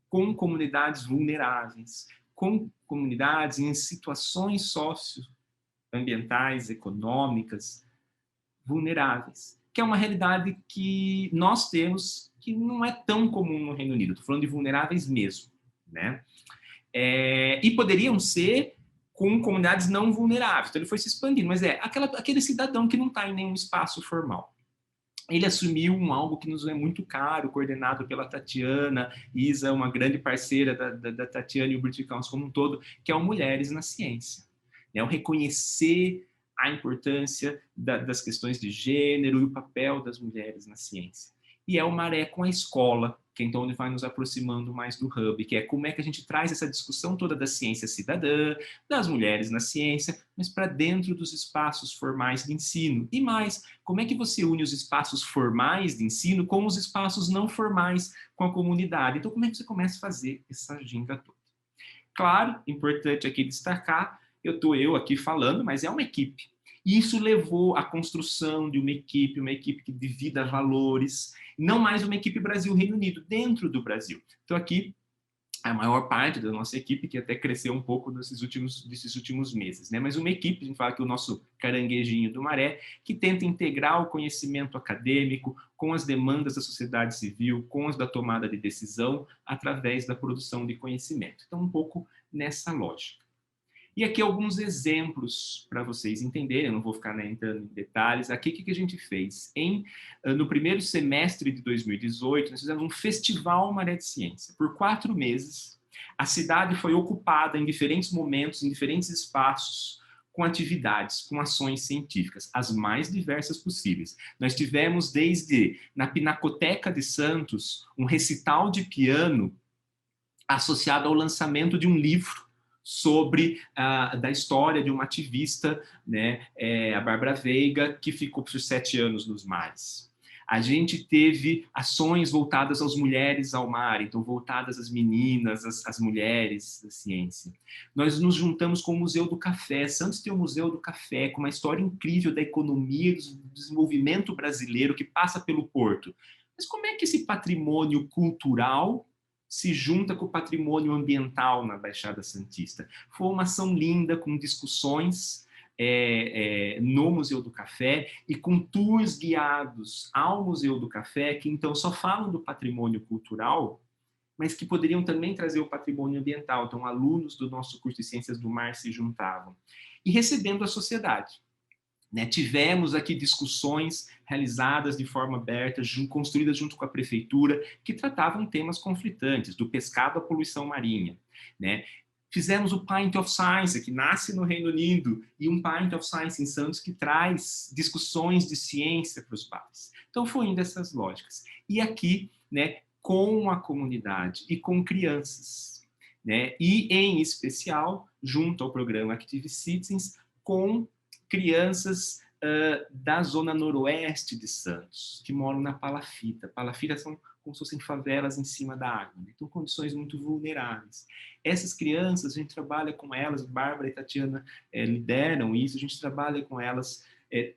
com comunidades vulneráveis, com comunidades em situações socioambientais, econômicas, vulneráveis, que é uma realidade que nós temos que não é tão comum no Reino Unido. Estou falando de vulneráveis mesmo, né? E poderiam ser com comunidades não vulneráveis. Então ele foi se expandindo, mas aquele cidadão que não está em nenhum espaço formal. Ele assumiu algo que nos é muito caro, coordenado pela Tatiana. Isa, uma grande parceira da Tatiana e o British Council como um todo, que é o Mulheres na Ciência. É o reconhecer a importância das questões de gênero e o papel das mulheres na ciência. E é o Maré com a escola, que é então onde vai nos aproximando mais do Hub, que é como é que a gente traz essa discussão toda da ciência cidadã, das mulheres na ciência, mas para dentro dos espaços formais de ensino. E mais, como é que você une os espaços formais de ensino com os espaços não formais com a comunidade? Então, como é que você começa a fazer essa ginga toda? Claro, importante aqui destacar, eu aqui falando, mas é uma equipe. E isso levou à construção de uma equipe que divida valores, não mais uma equipe Brasil-Reino Unido, dentro do Brasil. Então, aqui, a maior parte da nossa equipe, que até cresceu um pouco desses últimos meses, né? Mas uma equipe, a gente fala que o nosso caranguejinho do Maré, que tenta integrar o conhecimento acadêmico com as demandas da sociedade civil, com as da tomada de decisão, através da produção de conhecimento. Então, um pouco nessa lógica. E aqui alguns exemplos para vocês entenderem, eu não vou ficar, né, entrando em detalhes. Aqui, o que a gente fez? No primeiro semestre de 2018, nós fizemos um festival Maré de Ciência. Por 4 meses, a cidade foi ocupada em diferentes momentos, em diferentes espaços, com atividades, com ações científicas, as mais diversas possíveis. Nós tivemos desde, na Pinacoteca de Santos, um recital de piano associado ao lançamento de um livro sobre da história de uma ativista, né, a Bárbara Veiga, que ficou por 7 anos nos mares. A gente teve ações voltadas às mulheres ao mar, então voltadas às meninas, às mulheres da ciência. Nós nos juntamos com o Museu do Café. Santos tem o Museu do Café, com uma história incrível da economia, do desenvolvimento brasileiro que passa pelo porto. Mas como é que esse patrimônio cultural se junta com o patrimônio ambiental na Baixada Santista? Foi uma ação linda, com discussões no Museu do Café e com tours guiados ao Museu do Café, que então só falam do patrimônio cultural, mas que poderiam também trazer o patrimônio ambiental. Então, alunos do nosso curso de Ciências do Mar se juntavam. E recebendo a sociedade. Né? Tivemos aqui discussões realizadas de forma aberta, construídas junto com a prefeitura, que tratavam temas conflitantes, do pescado à poluição marinha. Né? Fizemos o Pint of Science, que nasce no Reino Unido, e um Pint of Science em Santos, que traz discussões de ciência para os pais. Então, foi indo essas lógicas. E aqui, né, com a comunidade e com crianças. Né? E, em especial, junto ao programa Active Citizens, com crianças da zona noroeste de Santos, que moram na palafita. Palafitas são como se fossem favelas em cima da água, né? Então, condições muito vulneráveis. Essas crianças, a gente trabalha com elas, Bárbara e Tatiana lideram isso, a gente trabalha com elas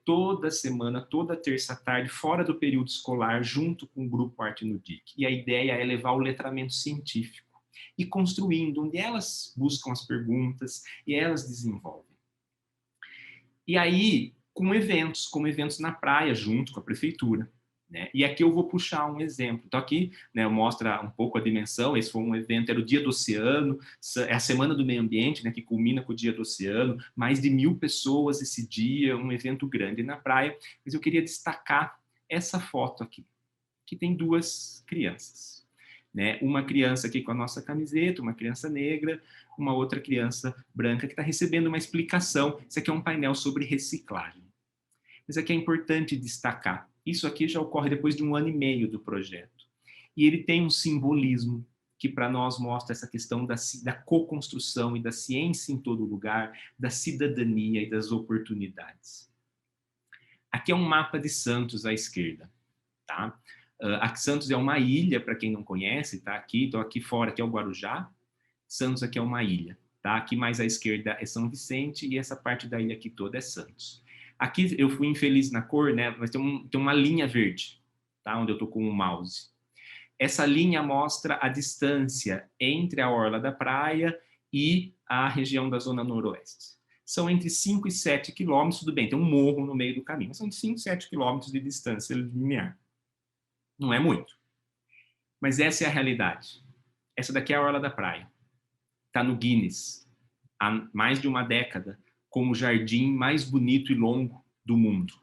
toda semana, toda terça-tarde, fora do período escolar, junto com o grupo Arte no DIC. E a ideia é levar o letramento científico e construindo, onde elas buscam as perguntas e elas desenvolvem. E aí, como eventos na praia, junto com a prefeitura. Né? E aqui eu vou puxar um exemplo. Então aqui, né, mostra um pouco a dimensão. Esse foi um evento, era o Dia do Oceano, é a Semana do Meio Ambiente, né, que culmina com o Dia do Oceano, mais de 1000 pessoas esse dia, um evento grande na praia. Mas eu queria destacar essa foto aqui, que tem 2 crianças. Né? Uma criança aqui com a nossa camiseta, uma criança negra, uma outra criança branca que está recebendo uma explicação. Isso aqui é um painel sobre reciclagem. Mas aqui é importante destacar, isso aqui já ocorre depois de 1 ano e meio do projeto. E ele tem um simbolismo que para nós mostra essa questão da co-construção e da ciência em todo lugar, da cidadania e das oportunidades. Aqui é um mapa de Santos à esquerda. Tá? Aqui Santos é uma ilha, para quem não conhece, tá? Então aqui fora aqui é o Guarujá, Santos aqui é uma ilha. Tá? Aqui mais à esquerda é São Vicente e essa parte da ilha aqui toda é Santos. Aqui eu fui infeliz na cor, né? Mas tem uma linha verde, tá? Onde eu estou com o mouse. Essa linha mostra a distância entre a orla da praia e a região da zona noroeste. São entre 5 e 7 quilômetros, tudo bem, tem um morro no meio do caminho, mas são de 5 e 7 quilômetros de distância linear. Não é muito. Mas essa é a realidade. Essa daqui é a orla da praia. Está no Guinness, há mais de uma década, como o jardim mais bonito e longo do mundo.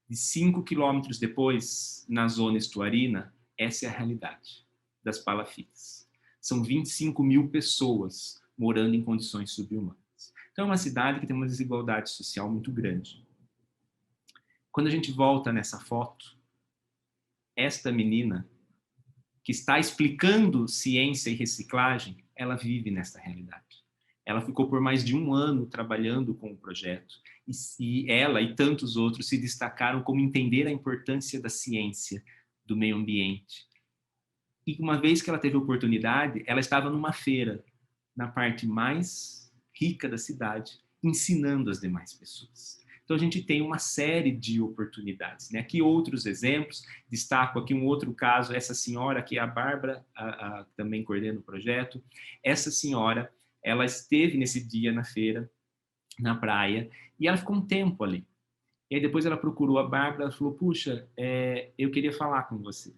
E 5 quilômetros depois, na zona estuarina, essa é a realidade das palafitas. São 25 mil pessoas morando em condições subhumanas. Então é uma cidade que tem uma desigualdade social muito grande. Quando a gente volta nessa foto, esta menina, que está explicando ciência e reciclagem, ela vive nessa realidade. Ela ficou por mais de 1 ano trabalhando com o projeto e ela e tantos outros se destacaram como entender a importância da ciência, do meio ambiente. E uma vez que ela teve a oportunidade, ela estava numa feira, na parte mais rica da cidade, ensinando as demais pessoas. Então a gente tem uma série de oportunidades. Né? Aqui outros exemplos, destaco aqui um outro caso, essa senhora aqui, a Bárbara, também coordena o projeto. Essa senhora, ela esteve nesse dia na feira, na praia, e ela ficou um tempo ali. E aí depois ela procurou a Bárbara, ela falou, puxa, eu queria falar com você.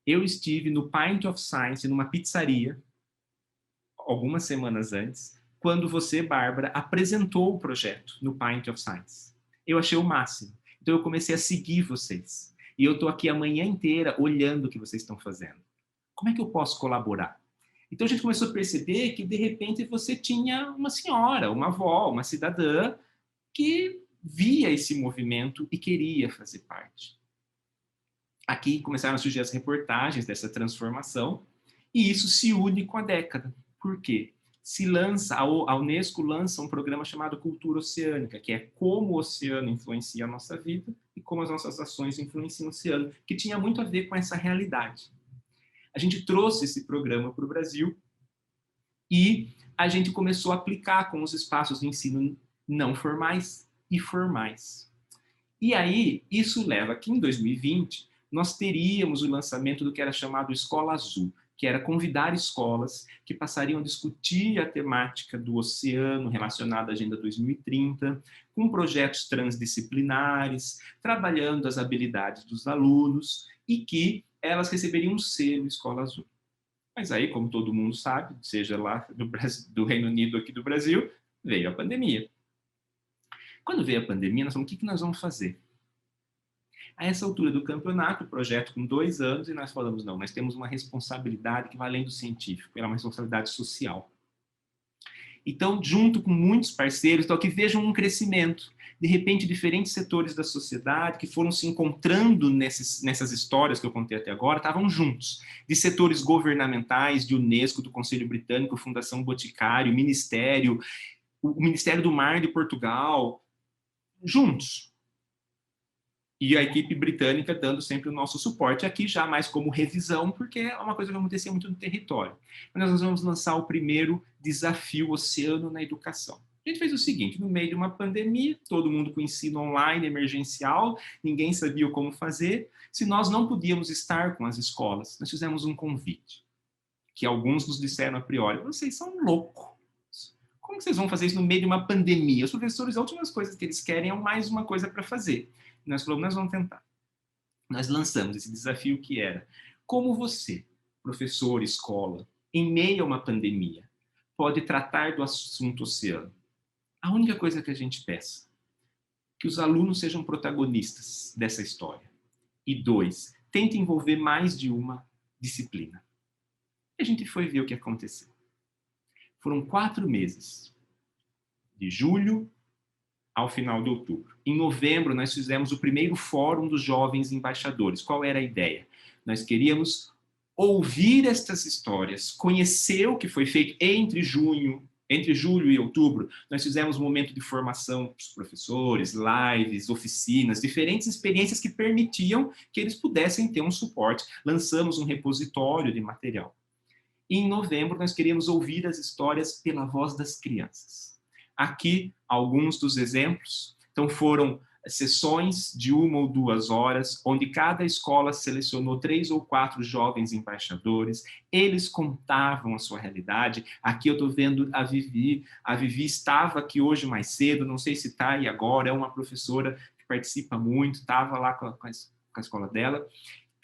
Eu estive no Pint of Science, numa pizzaria, algumas semanas antes, quando você, Bárbara, apresentou o projeto no Pint of Science. Eu achei o máximo. Então eu comecei a seguir vocês. E eu estou aqui a manhã inteira olhando o que vocês estão fazendo. Como é que eu posso colaborar? Então a gente começou a perceber que, de repente, você tinha uma senhora, uma avó, uma cidadã que via esse movimento e queria fazer parte. Aqui começaram a surgir as reportagens dessa transformação e isso se une com a década. Por quê? A Unesco lança um programa chamado Cultura Oceânica, que é como o oceano influencia a nossa vida e como as nossas ações influenciam o oceano, que tinha muito a ver com essa realidade. A gente trouxe esse programa para o Brasil e a gente começou a aplicar com os espaços de ensino não formais e formais. E aí, isso leva que em 2020, nós teríamos o lançamento do que era chamado Escola Azul. que era convidar escolas que passariam a discutir a temática do oceano relacionada à Agenda 2030, com projetos transdisciplinares, trabalhando as habilidades dos alunos e que elas receberiam um selo Escola Azul. Mas aí, como todo mundo sabe, seja lá do Reino Unido ou aqui do Brasil, veio a pandemia. Quando veio a pandemia, nós falamos, o que nós vamos fazer? A essa altura do campeonato, o projeto com 2 anos, e nós falamos, não, nós temos uma responsabilidade que vai além do científico, é uma responsabilidade social. Então, junto com muitos parceiros, então, que vejam um crescimento. De repente, diferentes setores da sociedade que foram se encontrando nessas histórias que eu contei até agora, estavam juntos. De setores governamentais, de Unesco, do Conselho Britânico, Fundação Boticário, o Ministério do Mar de Portugal, juntos. E a equipe britânica dando sempre o nosso suporte, aqui já mais como revisão, porque é uma coisa que acontecia muito no território. Mas nós vamos lançar o primeiro desafio Oceano na Educação. A gente fez o seguinte, no meio de uma pandemia, todo mundo com ensino online, emergencial, ninguém sabia como fazer. Se nós não podíamos estar com as escolas, nós fizemos um convite, que alguns nos disseram a priori, vocês são loucos. Como vocês vão fazer isso no meio de uma pandemia? Os professores, as últimas coisas que eles querem é mais uma coisa para fazer. Nós falamos, nós vamos tentar. Nós lançamos esse desafio que era, como você, professor, escola, em meio a uma pandemia, pode tratar do assunto oceano? A única coisa que a gente peça, que os alunos sejam protagonistas dessa história. E 2, tente envolver mais de uma disciplina. E a gente foi ver o que aconteceu. Foram 4 meses, de julho ao final de outubro. Em novembro, nós fizemos o primeiro fórum dos jovens embaixadores. Qual era a ideia? Nós queríamos ouvir estas histórias, conhecer o que foi feito entre julho e outubro. Nós fizemos um momento de formação para os professores, lives, oficinas, diferentes experiências que permitiam que eles pudessem ter um suporte. Lançamos um repositório de material. E em novembro, nós queríamos ouvir as histórias pela voz das crianças. Aqui, alguns dos exemplos. Então, foram sessões de 1 ou 2 horas, onde cada escola selecionou 3 ou 4 jovens embaixadores. Eles contavam a sua realidade. Aqui eu estou vendo a Vivi. A Vivi estava aqui hoje mais cedo, não sei se está aí agora, é uma professora que participa muito, estava lá com a escola dela.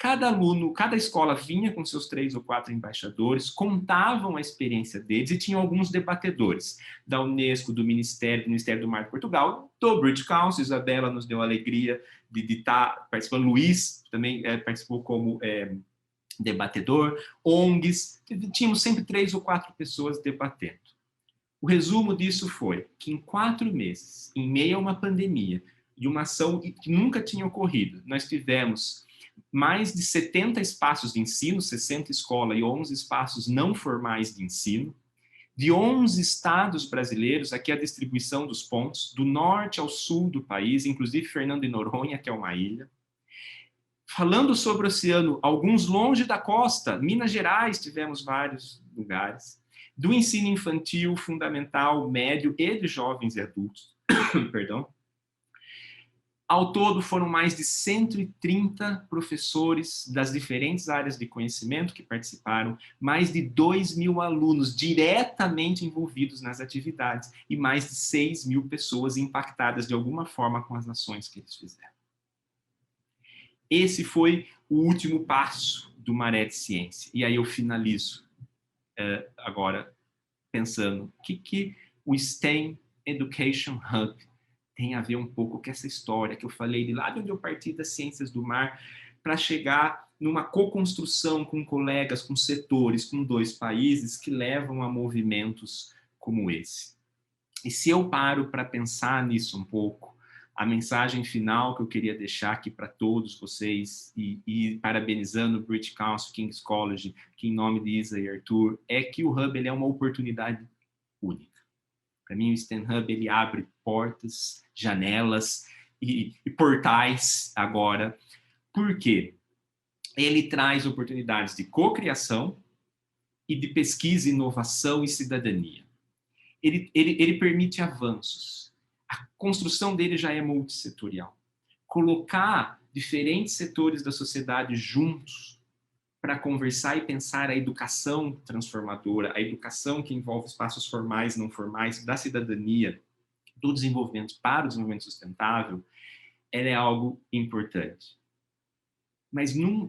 Cada aluno, cada escola vinha com seus 3 ou 4 embaixadores, contavam a experiência deles e tinham alguns debatedores da Unesco, do Ministério do Mar de Portugal, do British Council. Isabela nos deu a alegria de estar participando, Luiz também participou como debatedor, ONGs, tínhamos sempre 3 ou 4 pessoas debatendo. O resumo disso foi que em 4 meses, em meio a uma pandemia, de uma ação que nunca tinha ocorrido, nós tivemos mais de 70 espaços de ensino, 60 escolas e 11 espaços não formais de ensino, de 11 estados brasileiros, aqui a distribuição dos pontos, do norte ao sul do país, inclusive Fernando de Noronha, que é uma ilha. Falando sobre o oceano, alguns longe da costa, Minas Gerais, tivemos vários lugares, do ensino infantil, fundamental, médio e de jovens e adultos, perdão. Ao todo, foram mais de 130 professores das diferentes áreas de conhecimento que participaram, mais de 2.000 alunos diretamente envolvidos nas atividades e mais de 6.000 pessoas impactadas de alguma forma com as ações que eles fizeram. Esse foi o último passo do Maré de Ciência. E aí eu finalizo agora pensando o que o STEM Education Hub tem a ver um pouco com essa história que eu falei de lá de onde eu parti das ciências do mar para chegar numa co-construção com colegas, com setores, com 2 países que levam a movimentos como esse. E se eu paro para pensar nisso um pouco, a mensagem final que eu queria deixar aqui para todos vocês, e parabenizando o British Council, King's College, que em nome de Isa e Arthur, é que o Hub ele é uma oportunidade única. Para mim, o STEM Hub ele abre portas, janelas e portais agora. Por quê? Ele traz oportunidades de cocriação e de pesquisa, inovação e cidadania. Ele permite avanços. A construção dele já é multissetorial. Colocar diferentes setores da sociedade juntos para conversar e pensar a educação transformadora, a educação que envolve espaços formais e não formais, da cidadania, do desenvolvimento para o desenvolvimento sustentável, ela é algo importante.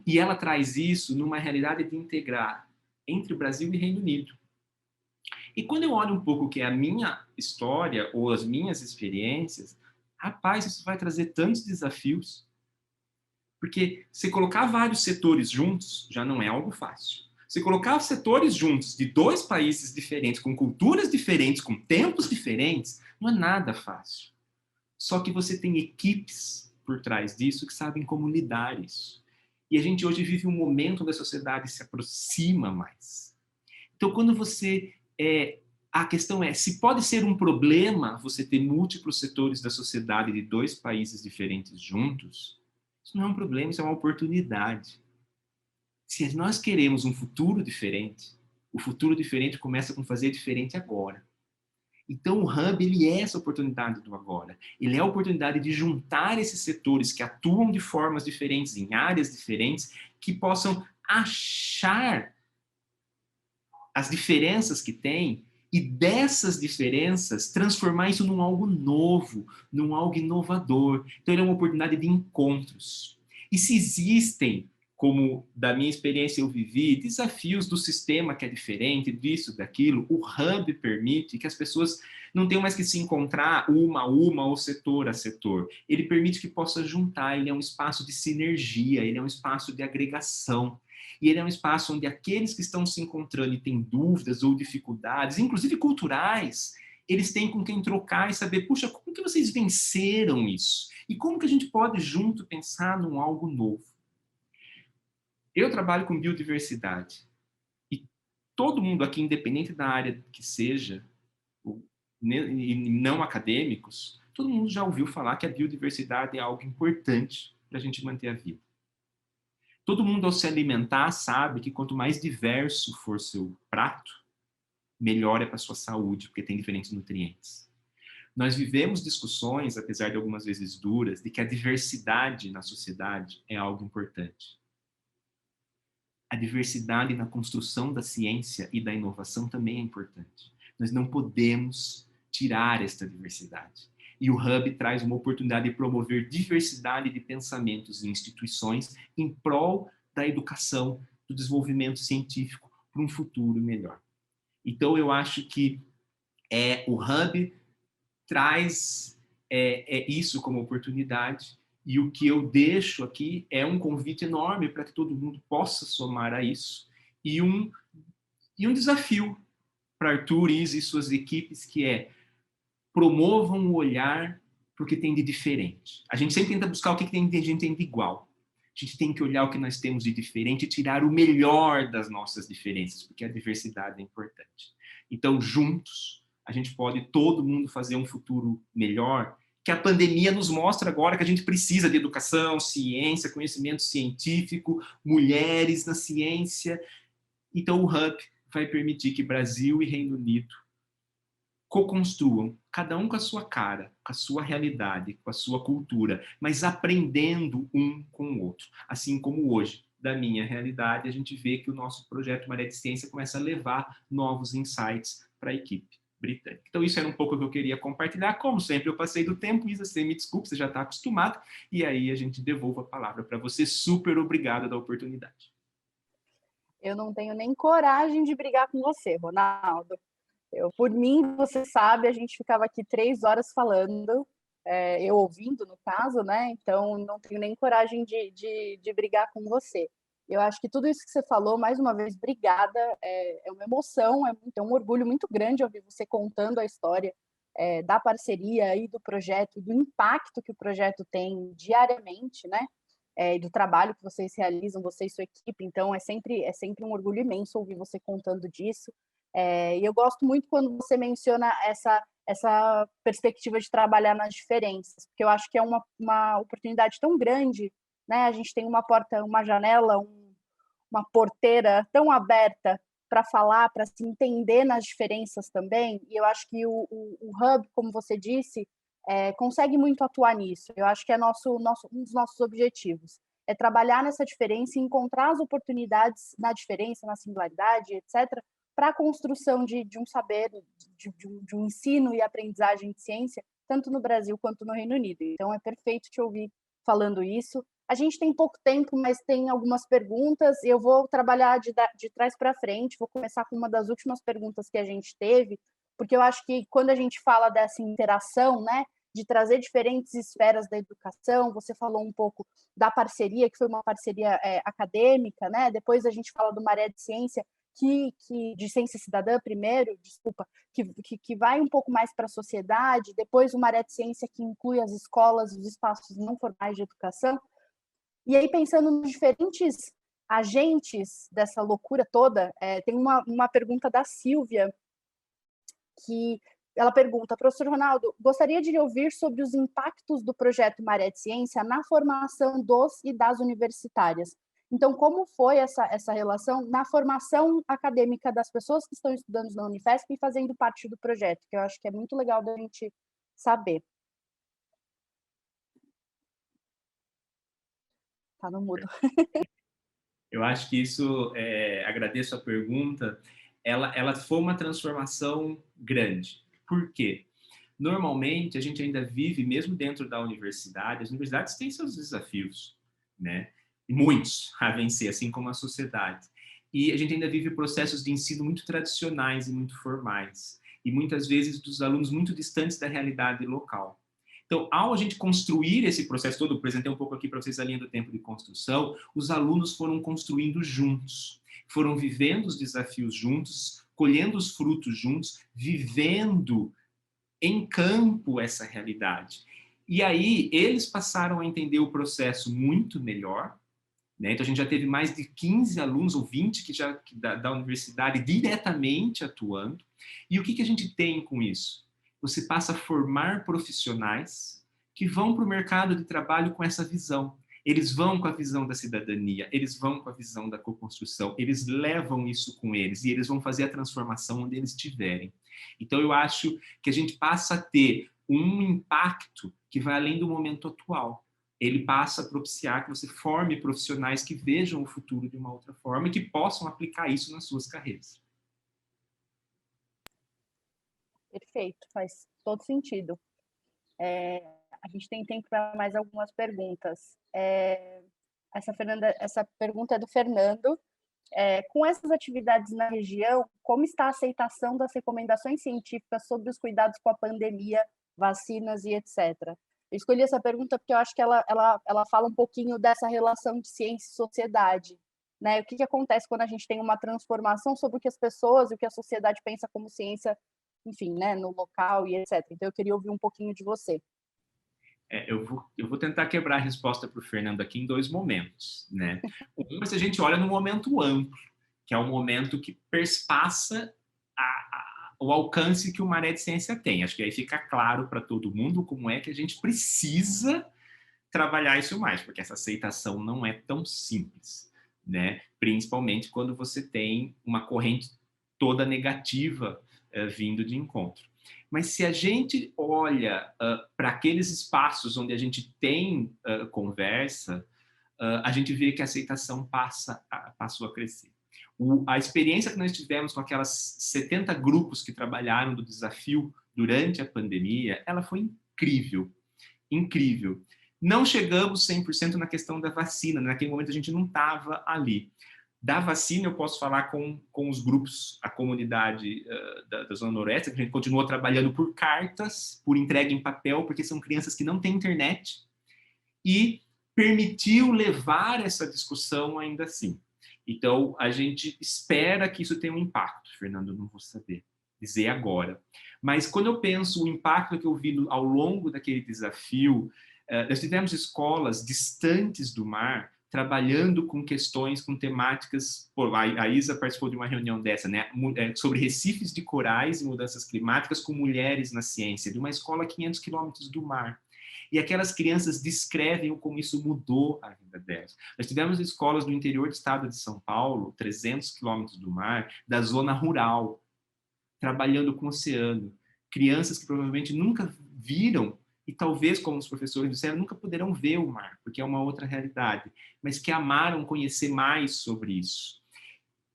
E ela traz isso numa realidade de integrar entre o Brasil e Reino Unido. E quando eu olho um pouco o que é a minha história ou as minhas experiências, rapaz, isso vai trazer tantos desafios. Porque se colocar vários setores juntos já não é algo fácil. Se colocar setores juntos de dois países diferentes, com culturas diferentes, com tempos diferentes, não é nada fácil. Só que você tem equipes por trás disso que sabem como lidar isso. E a gente hoje vive um momento onde a sociedade se aproxima mais. Então, quando você... a questão é, se pode ser um problema você ter múltiplos setores da sociedade de dois países diferentes juntos, isso não é um problema, isso é uma oportunidade. Se nós queremos um futuro diferente, o futuro diferente começa com fazer diferente agora. Então, o Hub, ele é essa oportunidade do agora. Ele é a oportunidade de juntar esses setores que atuam de formas diferentes, em áreas diferentes, que possam achar as diferenças que têm e dessas diferenças transformar isso num algo novo, num algo inovador. Então, ele é uma oportunidade de encontros. E se existem, como da minha experiência eu vivi, desafios do sistema que é diferente, disso, daquilo, o Hub permite que as pessoas não tenham mais que se encontrar uma a uma ou setor a setor. Ele permite que possa juntar, ele é um espaço de sinergia, ele é um espaço de agregação. E ele é um espaço onde aqueles que estão se encontrando e têm dúvidas ou dificuldades, inclusive culturais, eles têm com quem trocar e saber, puxa, como que vocês venceram isso? E como que a gente pode junto pensar num algo novo? Eu trabalho com biodiversidade e todo mundo aqui, independente da área que seja, e não acadêmicos, todo mundo já ouviu falar que a biodiversidade é algo importante para a gente manter a vida. Todo mundo, ao se alimentar, sabe que quanto mais diverso for seu prato, melhor é para a sua saúde, porque tem diferentes nutrientes. Nós vivemos discussões, apesar de algumas vezes duras, de que a diversidade na sociedade é algo importante. A diversidade na construção da ciência e da inovação também é importante. Nós não podemos tirar esta diversidade. E o Hub traz uma oportunidade de promover diversidade de pensamentos e instituições em prol da educação, do desenvolvimento científico para um futuro melhor. Então, eu acho que o Hub traz isso como oportunidade, e o que eu deixo aqui é um convite enorme para que todo mundo possa somar a isso, e um desafio para Arthur, Isa e suas equipes, que é promovam o olhar para o que tem de diferente. A gente sempre tenta buscar o que a gente tem de igual. A gente tem que olhar o que nós temos de diferente e tirar o melhor das nossas diferenças, porque a diversidade é importante. Então, juntos, a gente pode, todo mundo, fazer um futuro melhor, que a pandemia nos mostra agora que a gente precisa de educação, ciência, conhecimento científico, mulheres na ciência. Então, o Hub vai permitir que Brasil e Reino Unido co-construam, cada um com a sua cara, com a sua realidade, com a sua cultura, mas aprendendo um com o outro. Assim como hoje, da minha realidade, a gente vê que o nosso projeto Maré de Ciência começa a levar novos insights para a equipe britânica. Então, isso era um pouco o que eu queria compartilhar. Como sempre, eu passei do tempo, Isa, você me desculpe, você já está acostumado, e aí a gente devolve a palavra para você. Super obrigado da oportunidade. Eu não tenho nem coragem de brigar com você, Ronaldo. Por mim, você sabe, a gente ficava aqui 3 horas falando, eu ouvindo, no caso, né? Então, não tenho nem coragem de brigar com você. Eu acho que tudo isso que você falou, mais uma vez, obrigada, é uma emoção, é um orgulho muito grande ouvir você contando a história da parceria e do projeto, do impacto que o projeto tem diariamente, né? E do trabalho que vocês realizam, você e sua equipe. Então, é sempre um orgulho imenso ouvir você contando disso. E eu gosto muito quando você menciona essa perspectiva de trabalhar nas diferenças, porque eu acho que é uma oportunidade tão grande, né? A gente tem uma porta, uma janela, uma porteira tão aberta para falar, para se entender nas diferenças também, e eu acho que o Hub, como você disse, consegue muito atuar nisso. Eu acho que é um dos nossos objetivos. é trabalhar nessa diferença e encontrar as oportunidades na diferença, na singularidade, etc., para a construção de um saber, de um ensino e aprendizagem de ciência, tanto no Brasil quanto no Reino Unido. Então, é perfeito te ouvir falando isso. A gente tem pouco tempo, mas tem algumas perguntas. Eu vou trabalhar de trás para frente, vou começar com uma das últimas perguntas que a gente teve, porque eu acho que quando a gente fala dessa interação, né, de trazer diferentes esferas da educação, você falou um pouco da parceria, que foi uma parceria acadêmica, né? Depois a gente fala do Maré de Ciência, de ciência cidadã primeiro, desculpa, que vai um pouco mais para a sociedade, depois o Maré de Ciência, que inclui as escolas, os espaços não formais de educação. E aí, pensando nos diferentes agentes dessa loucura toda, tem uma pergunta da Silvia, que ela pergunta: professor Ronaldo, gostaria de ouvir sobre os impactos do projeto Maré de Ciência na formação dos e das universitárias. Então, como foi essa relação na formação acadêmica das pessoas que estão estudando na Unifesp e fazendo parte do projeto, que eu acho que é muito legal da gente saber. Tá no mudo. Eu acho que isso, agradeço a pergunta, ela foi uma transformação grande. Por quê? Normalmente, a gente ainda vive, mesmo dentro da universidade, as universidades têm seus desafios, né? E muitos a vencer, assim como a sociedade. E a gente ainda vive processos de ensino muito tradicionais e muito formais. E muitas vezes dos alunos muito distantes da realidade local. Então, ao a gente construir esse processo todo, apresentei um pouco aqui para vocês a linha do tempo de construção, os alunos foram construindo juntos, foram vivendo os desafios juntos, colhendo os frutos juntos, vivendo em campo essa realidade. E aí, eles passaram a entender o processo muito melhor, né? Então, a gente já teve mais de 15 alunos, ou 20, da universidade diretamente atuando. E o que a gente tem com isso? Você passa a formar profissionais que vão para o mercado de trabalho com essa visão. Eles vão com a visão da cidadania, eles vão com a visão da co-construção, eles levam isso com eles e eles vão fazer a transformação onde eles estiverem. Então, eu acho que a gente passa a ter um impacto que vai além do momento atual. Ele passa a propiciar que você forme profissionais que vejam o futuro de uma outra forma e que possam aplicar isso nas suas carreiras. Perfeito, faz todo sentido. A gente tem tempo para mais algumas perguntas. Essa pergunta é do Fernando. Com essas atividades na região, como está a aceitação das recomendações científicas sobre os cuidados com a pandemia, vacinas e etc.? Eu escolhi essa pergunta porque eu acho que ela fala um pouquinho dessa relação de ciência e sociedade, né? O que acontece quando a gente tem uma transformação sobre o que as pessoas e o que a sociedade pensa como ciência, enfim, né, no local e etc. Então, eu queria ouvir um pouquinho de você. Eu vou tentar quebrar a resposta para o Fernando aqui em dois momentos, né? Um, se a gente olha no momento amplo, que é o momento que perspassa o alcance que o Maré de Ciência tem. Acho que aí fica claro para todo mundo como é que a gente precisa trabalhar isso mais, porque essa aceitação não é tão simples, né? Principalmente quando você tem uma corrente toda negativa vindo de encontro. Mas se a gente olha para aqueles espaços onde a gente tem conversa, a gente vê que a aceitação passou a crescer. A experiência que nós tivemos com aquelas 70 grupos que trabalharam do desafio durante a pandemia, ela foi incrível, incrível. Não chegamos 100% na questão da vacina, naquele momento a gente não estava ali. Da vacina, eu posso falar com os grupos, a comunidade da Zona Noroeste, que a gente continuou trabalhando por cartas, por entrega em papel, porque são crianças que não têm internet, e permitiu levar essa discussão ainda assim. Então, a gente espera que isso tenha um impacto. Fernando, não vou saber dizer agora. Mas quando eu penso o impacto que eu vi ao longo daquele desafio, nós tivemos escolas distantes do mar trabalhando com questões, com temáticas. Pô, a Isa participou de uma reunião dessa, né? Sobre recifes de corais e mudanças climáticas com mulheres na ciência, de uma escola a 500 quilômetros do mar. E aquelas crianças descrevem como isso mudou a vida delas. Nós tivemos escolas no interior do estado de São Paulo, 300 quilômetros do mar, da zona rural, trabalhando com o oceano. Crianças que provavelmente nunca viram e talvez, como os professores disseram, nunca poderão ver o mar, porque é uma outra realidade, mas que amaram conhecer mais sobre isso.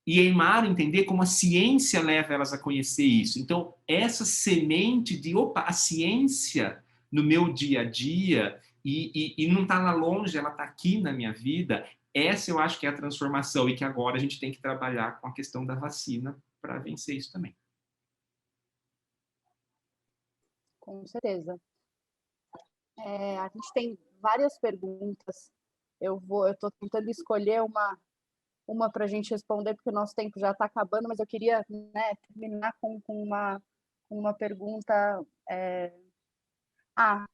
E amaram entender como a ciência leva elas a conhecer isso. Então, essa semente de, opa, a ciência no meu dia a dia, e não está lá longe, ela está aqui na minha vida, essa eu acho que é a transformação, e que agora a gente tem que trabalhar com a questão da vacina para vencer isso também. Com certeza. A gente tem várias perguntas. Eu estou tentando escolher uma para a gente responder, porque o nosso tempo já está acabando, mas eu queria, né, terminar com uma pergunta.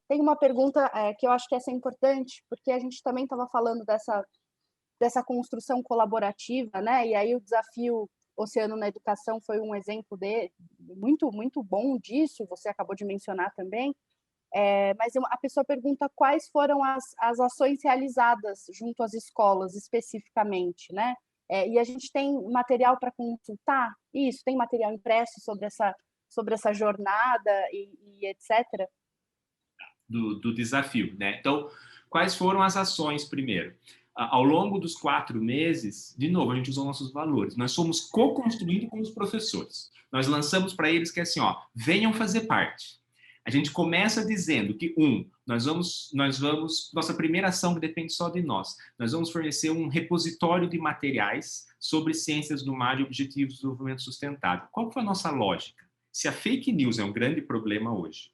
Tem uma pergunta que eu acho que essa é importante, porque a gente também estava falando dessa construção colaborativa, né? E aí o desafio Oceano na Educação foi um exemplo muito, muito bom disso, você acabou de mencionar também. Mas a pessoa pergunta quais foram as ações realizadas junto às escolas, especificamente, né? E a gente tem material para consultar isso? Tem material impresso sobre essa jornada e etc.? Do desafio, né? Então, quais foram as ações primeiro? Ao longo dos 4 meses, de novo, a gente usou nossos valores. Nós fomos co-construindo com os professores. Nós lançamos para eles que é assim, ó, venham fazer parte. A gente começa dizendo que, nós vamos, nossa primeira ação que depende só de nós, nós vamos fornecer um repositório de materiais sobre ciências do mar e objetivos do desenvolvimento sustentável. Qual foi a nossa lógica? Se a fake news é um grande problema hoje,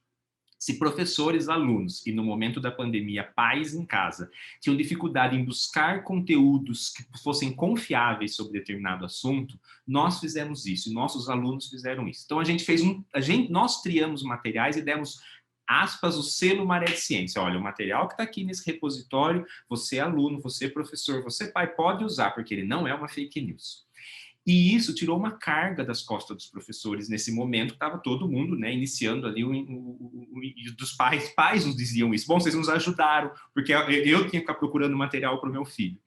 se professores, alunos e, no momento da pandemia, pais em casa tinham dificuldade em buscar conteúdos que fossem confiáveis sobre determinado assunto, nós fizemos isso e nossos alunos fizeram isso. Então, nós triamos materiais e demos, aspas, o selo Maré de Ciência. Olha, o material que está aqui nesse repositório, você aluno, você professor, você pai, pode usar, porque ele não é uma fake news. E isso tirou uma carga das costas dos professores nesse momento, estava todo mundo, né, iniciando ali, dos pais nos diziam isso. Bom, vocês nos ajudaram, porque eu tinha que ficar procurando material para o meu filho.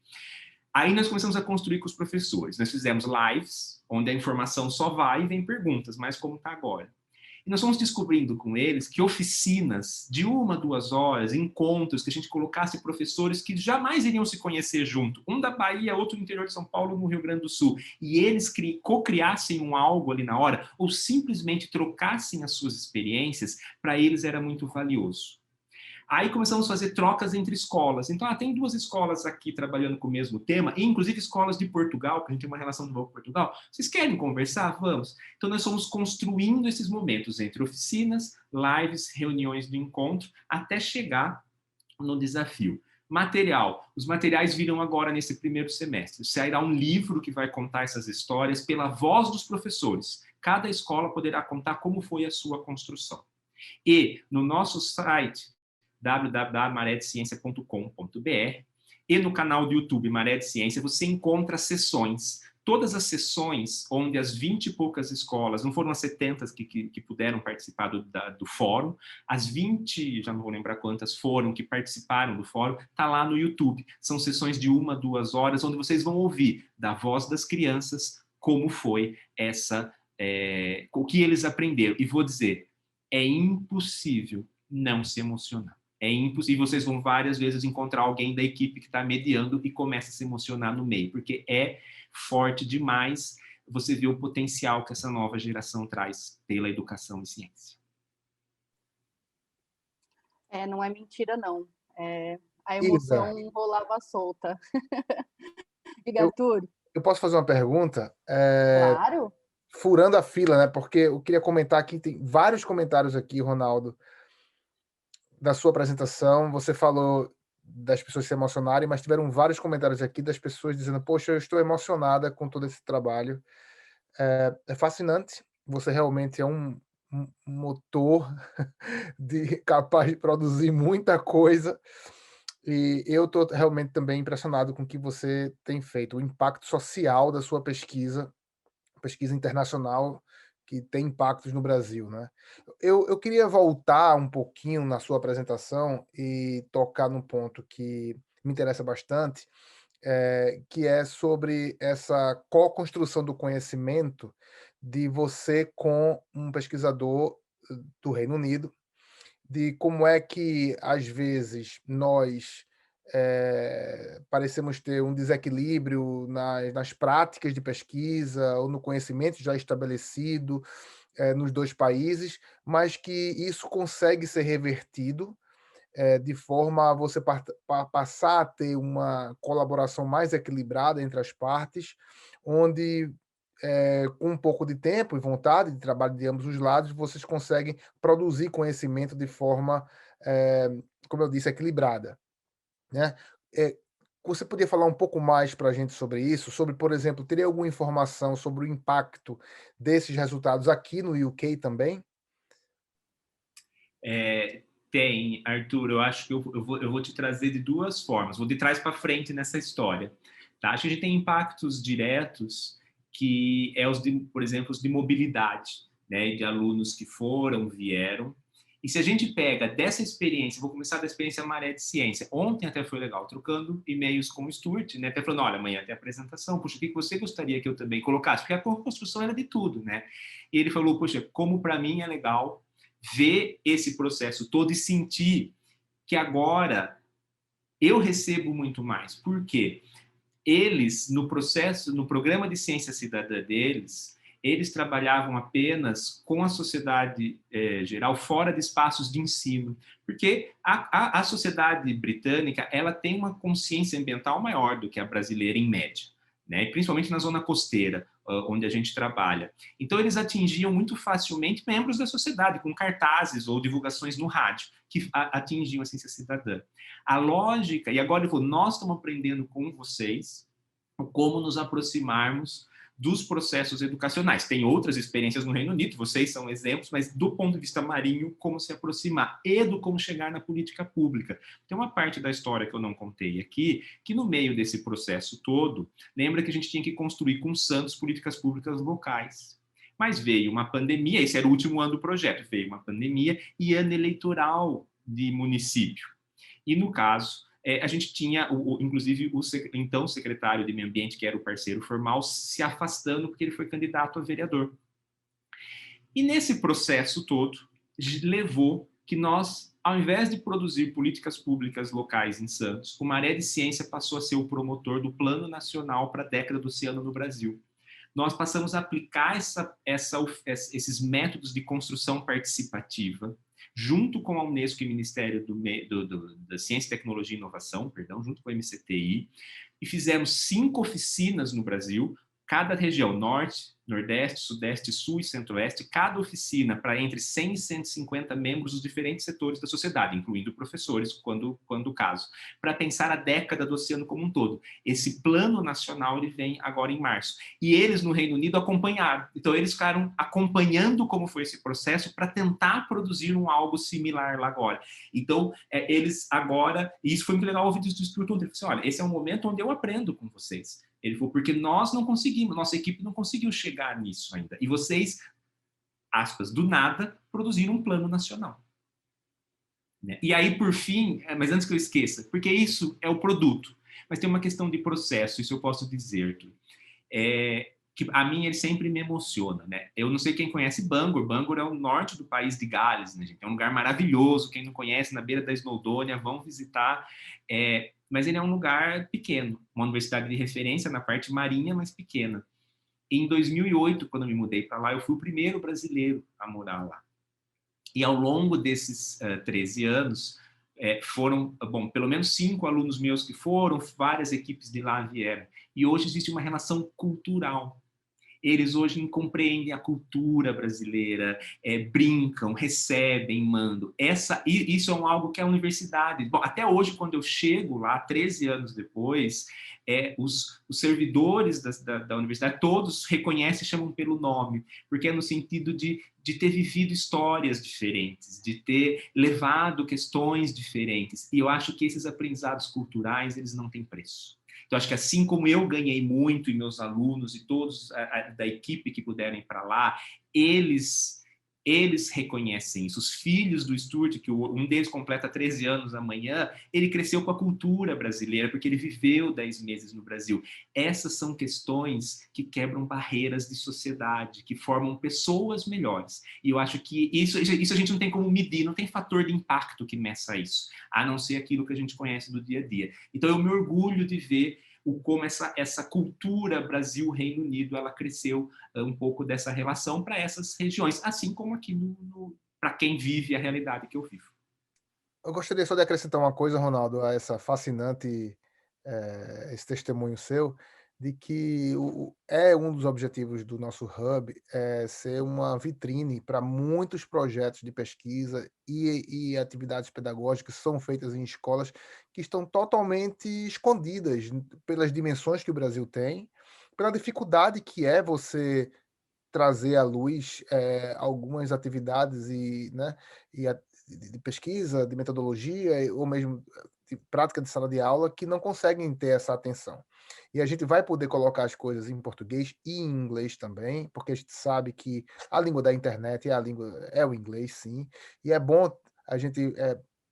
Aí nós começamos a construir com os professores. Nós fizemos lives, onde a informação só vai e vem perguntas, mas como está agora. E nós fomos descobrindo com eles que oficinas de 1, 2 horas, encontros, que a gente colocasse professores que jamais iriam se conhecer junto, um da Bahia, outro no interior de São Paulo, no Rio Grande do Sul, e eles co-criassem um algo ali na hora, ou simplesmente trocassem as suas experiências, para eles era muito valioso. Aí começamos a fazer trocas entre escolas. Então, tem 2 escolas aqui trabalhando com o mesmo tema, e inclusive escolas de Portugal, que a gente tem uma relação boa com Portugal. Vocês querem conversar? Vamos. Então, nós fomos construindo esses momentos entre oficinas, lives, reuniões de encontro, até chegar no desafio. Material. Os materiais viram agora nesse primeiro semestre. Sairá um livro que vai contar essas histórias pela voz dos professores. Cada escola poderá contar como foi a sua construção. E no nosso site, www.maredeciencia.com.br, e no canal do YouTube Maré de Ciência, você encontra sessões. Todas as sessões onde as 20 e poucas escolas, não foram as 70 que puderam participar do fórum, as 20, já não vou lembrar quantas foram, que participaram do fórum, está lá no YouTube. São sessões de 1, 2 horas, onde vocês vão ouvir da voz das crianças como foi o que eles aprenderam. E vou dizer, é impossível não se emocionar. É impossível, vocês vão várias vezes encontrar alguém da equipe que está mediando e começa a se emocionar no meio, porque é forte demais você ver o potencial que essa nova geração traz pela educação e ciência. Não é mentira, não. A emoção Isa, rolava solta. Diga, Arthur. eu posso fazer uma pergunta? Claro. Furando a fila, né? Porque eu queria comentar aqui, tem vários comentários aqui, Ronaldo, da sua apresentação. Você falou das pessoas se emocionarem, mas tiveram vários comentários aqui das pessoas dizendo: poxa, eu estou emocionada com todo esse trabalho. É fascinante. Você realmente é um motor capaz de produzir muita coisa. E eu estou realmente também impressionado com o que você tem feito, o impacto social da sua pesquisa internacional, que tem impactos no Brasil, né? Eu queria voltar um pouquinho na sua apresentação e tocar num ponto que me interessa bastante, que é sobre essa co-construção do conhecimento de você com um pesquisador do Reino Unido, de como é que, às vezes, nós parecemos ter um desequilíbrio nas práticas de pesquisa ou no conhecimento já estabelecido nos dois países, mas que isso consegue ser revertido de forma a você passar a ter uma colaboração mais equilibrada entre as partes, onde, com um pouco de tempo e vontade de trabalho de ambos os lados, vocês conseguem produzir conhecimento de forma, como eu disse, equilibrada, né? Eh, Você podia falar um pouco mais para a gente sobre isso? Sobre, por exemplo, teria alguma informação sobre o impacto desses resultados aqui no UK também? Tem, Arthur, eu acho que eu vou te trazer de duas formas, vou de trás para frente nessa história. Tá? Acho que a gente tem impactos diretos, que é por exemplo, os de mobilidade, né, de alunos que vieram. E se a gente pega dessa experiência, vou começar da experiência Maré de Ciência. Ontem até foi legal, trocando e-mails com o Stuart, né, até falando, olha, amanhã tem apresentação, puxa, o que você gostaria que eu também colocasse? Porque a construção era de tudo, né? E ele falou, poxa, como para mim é legal ver esse processo todo e sentir que agora eu recebo muito mais. Por quê? Eles, no processo, no programa de ciência cidadã deles, eles trabalhavam apenas com a sociedade geral, fora de espaços de ensino, porque a sociedade britânica ela tem uma consciência ambiental maior do que a brasileira em média, né? E principalmente na zona costeira, onde a gente trabalha. Então, eles atingiam muito facilmente membros da sociedade, com cartazes ou divulgações no rádio, que atingiam a ciência cidadã. A lógica, e agora eu vou, nós estamos aprendendo com vocês como nos aproximarmos dos processos educacionais. Tem outras experiências no Reino Unido, vocês são exemplos, mas do ponto de vista marinho, como se aproximar e do como chegar na política pública. Tem uma parte da história que eu não contei aqui, que no meio desse processo todo, lembra que a gente tinha que construir com Santos políticas públicas locais. Mas veio uma pandemia, esse era o último ano do projeto, veio uma pandemia e ano eleitoral de município. E no caso, a gente tinha, inclusive, então secretário de Meio Ambiente, que era o parceiro formal, se afastando porque ele foi candidato a vereador. E nesse processo todo, levou que nós, ao invés de produzir políticas públicas locais em Santos, o Maré de Ciência passou a ser o promotor do Plano Nacional para a Década do Oceano no Brasil. Nós passamos a aplicar esses métodos de construção participativa, junto com a Unesco e o Ministério da Ciência, Tecnologia e Inovação, perdão, junto com a MCTI, e fizemos 5 oficinas no Brasil, cada região, Norte, Nordeste, Sudeste, Sul e Centro-Oeste, cada oficina para entre 100 e 150 membros dos diferentes setores da sociedade, incluindo professores, quando o caso, para pensar a década do oceano como um todo. Esse plano nacional ele vem agora em março. E eles, no Reino Unido, acompanharam. Então, eles ficaram acompanhando como foi esse processo para tentar produzir algo similar lá agora. Então, eles agora... E isso foi muito legal ouvir do instrutor. Ele falou assim, olha, esse é um momento onde eu aprendo com vocês. Ele falou, porque nós não conseguimos, nossa equipe não conseguiu chegar nisso ainda. E vocês, aspas, do nada, produziram um plano nacional. Né? E aí, por fim, mas antes que eu esqueça, porque isso é o produto, mas tem uma questão de processo, isso eu posso dizer, que a mim ele sempre me emociona, né? Eu não sei quem conhece Bangor. Bangor é o norte do país de Gales, né, gente? É um lugar maravilhoso. Quem não conhece, na beira da Snowdonia, vão visitar. Mas ele é um lugar pequeno, uma universidade de referência na parte marinha, mas pequena. Em 2008, quando eu me mudei para lá, eu fui o primeiro brasileiro a morar lá. E ao longo desses 13 anos, foram, bom, pelo menos 5 alunos meus que foram, várias equipes de lá vieram. E hoje existe uma relação cultural. Eles hoje compreendem a cultura brasileira, brincam, recebem, mandam. Isso é algo que é a universidade... Bom, até hoje, quando eu chego lá, 13 anos depois, os servidores da universidade, todos reconhecem e chamam pelo nome, porque é no sentido de ter vivido histórias diferentes, de ter levado questões diferentes. E eu acho que esses aprendizados culturais, eles não têm preço. Então, acho que assim como eu ganhei muito, e meus alunos e todos da equipe que puderam ir para lá, eles Eles reconhecem isso. Os filhos do Stuart, que um deles completa 13 anos amanhã, ele cresceu com a cultura brasileira, porque ele viveu 10 meses no Brasil. Essas são questões que quebram barreiras de sociedade, que formam pessoas melhores. E eu acho que isso a gente não tem como medir, não tem fator de impacto que meça isso, a não ser aquilo que a gente conhece do dia a dia. Então eu me orgulho de ver como essa cultura Brasil-Reino Unido ela cresceu um pouco dessa relação para essas regiões, assim como aqui para quem vive a realidade que eu vivo. Eu gostaria só de acrescentar uma coisa, Ronaldo, a essa fascinante, esse testemunho seu, de que é um dos objetivos do nosso hub ser uma vitrine para muitos projetos de pesquisa e atividades pedagógicas que são feitas em escolas que estão totalmente escondidas pelas dimensões que o Brasil tem, pela dificuldade que é você trazer à luz algumas atividades né, de pesquisa, de metodologia, ou mesmo de prática de sala de aula, que não conseguem ter essa atenção. E a gente vai poder colocar as coisas em português e em inglês também, porque a gente sabe que a língua da internet é o inglês, sim, e é bom a gente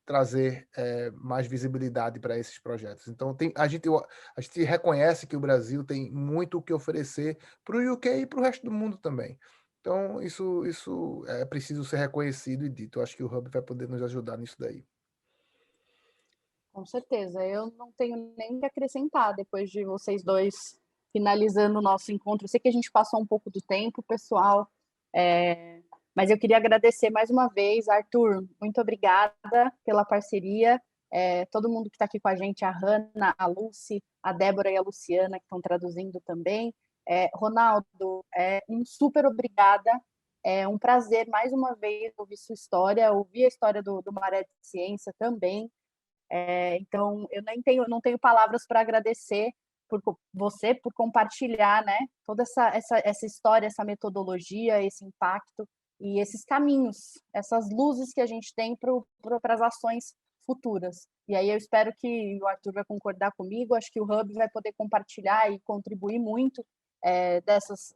trazer mais visibilidade para esses projetos. Então, a gente reconhece que o Brasil tem muito o que oferecer para o UK e para o resto do mundo também. Então, isso é preciso ser reconhecido e dito. Eu acho que o Hub vai poder nos ajudar nisso daí. Com certeza. Eu não tenho nem o que acrescentar depois de vocês dois finalizando o nosso encontro. Eu sei que a gente passou um pouco do tempo, pessoal, mas eu queria agradecer mais uma vez. Arthur, muito obrigada pela parceria. Todo mundo que está aqui com a gente, a Hanna, a Lucy, a Débora e a Luciana, que estão traduzindo também. Ronaldo, um super obrigada. É um prazer, mais uma vez, ouvir sua história, ouvir a história do Maré de Ciência também. Então, eu não tenho palavras para agradecer por você, por compartilhar, né, toda essa história, essa metodologia, esse impacto e esses caminhos, essas luzes que a gente tem para as ações futuras. E aí eu espero que o Arthur vai concordar comigo, acho que o Hub vai poder compartilhar e contribuir muito nessas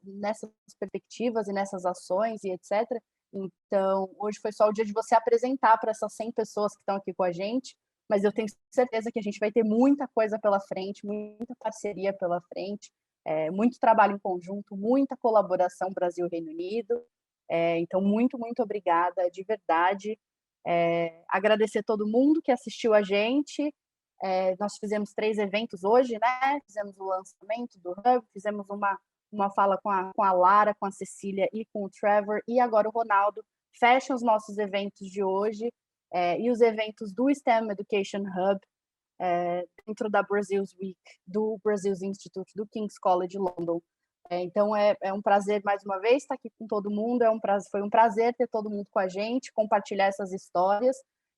perspectivas e nessas ações e etc. Então, hoje foi só o dia de você apresentar para essas 100 pessoas que estão aqui com a gente, mas eu tenho certeza que a gente vai ter muita coisa pela frente, muita parceria pela frente, muito trabalho em conjunto, muita colaboração Brasil-Reino Unido. Então, muito, muito obrigada, de verdade. Agradecer todo mundo que assistiu a gente. Nós fizemos 3 eventos hoje, né? Fizemos o lançamento do Hub, fizemos uma fala com a Lara, com a Cecília e com o Trevor, e agora o Ronaldo fecha os nossos eventos de hoje. E os eventos do STEM Education Hub dentro da Brazil's Week, do Brazil's Institute, do King's College London. Então, é um prazer, mais uma vez, estar aqui com todo mundo. Foi um prazer ter todo mundo com a gente, compartilhar essas histórias.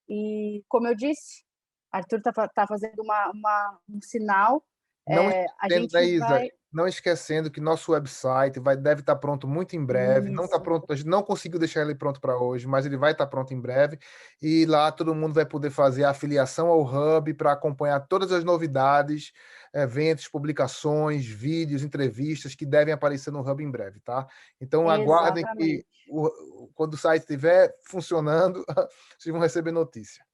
E, como eu disse, Arthur está fazendo um sinal. Não A esquecendo, gente né, Isa? vai... Não esquecendo que nosso website deve estar pronto muito em breve. Não está Isso. pronto, a gente não conseguiu deixar ele pronto para hoje, mas ele vai estar pronto em breve. E lá todo mundo vai poder fazer a afiliação ao Hub para acompanhar todas as novidades, eventos, publicações, vídeos, entrevistas que devem aparecer no Hub em breve, tá? Então aguardem que quando o site estiver funcionando, vocês vão receber notícia.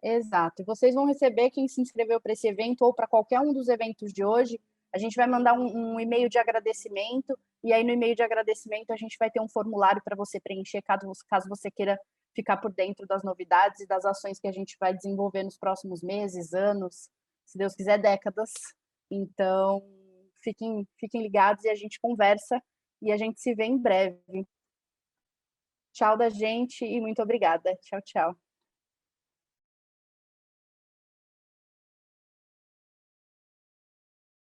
Exato. E vocês vão receber, quem se inscreveu para esse evento ou para qualquer um dos eventos de hoje, a gente vai mandar um e-mail de agradecimento, e aí no e-mail de agradecimento a gente vai ter um formulário para você preencher, caso você queira ficar por dentro das novidades e das ações que a gente vai desenvolver nos próximos meses, anos, se Deus quiser, décadas. Então, fiquem ligados e a gente conversa e a gente se vê em breve. Tchau da gente e muito obrigada. Tchau, tchau.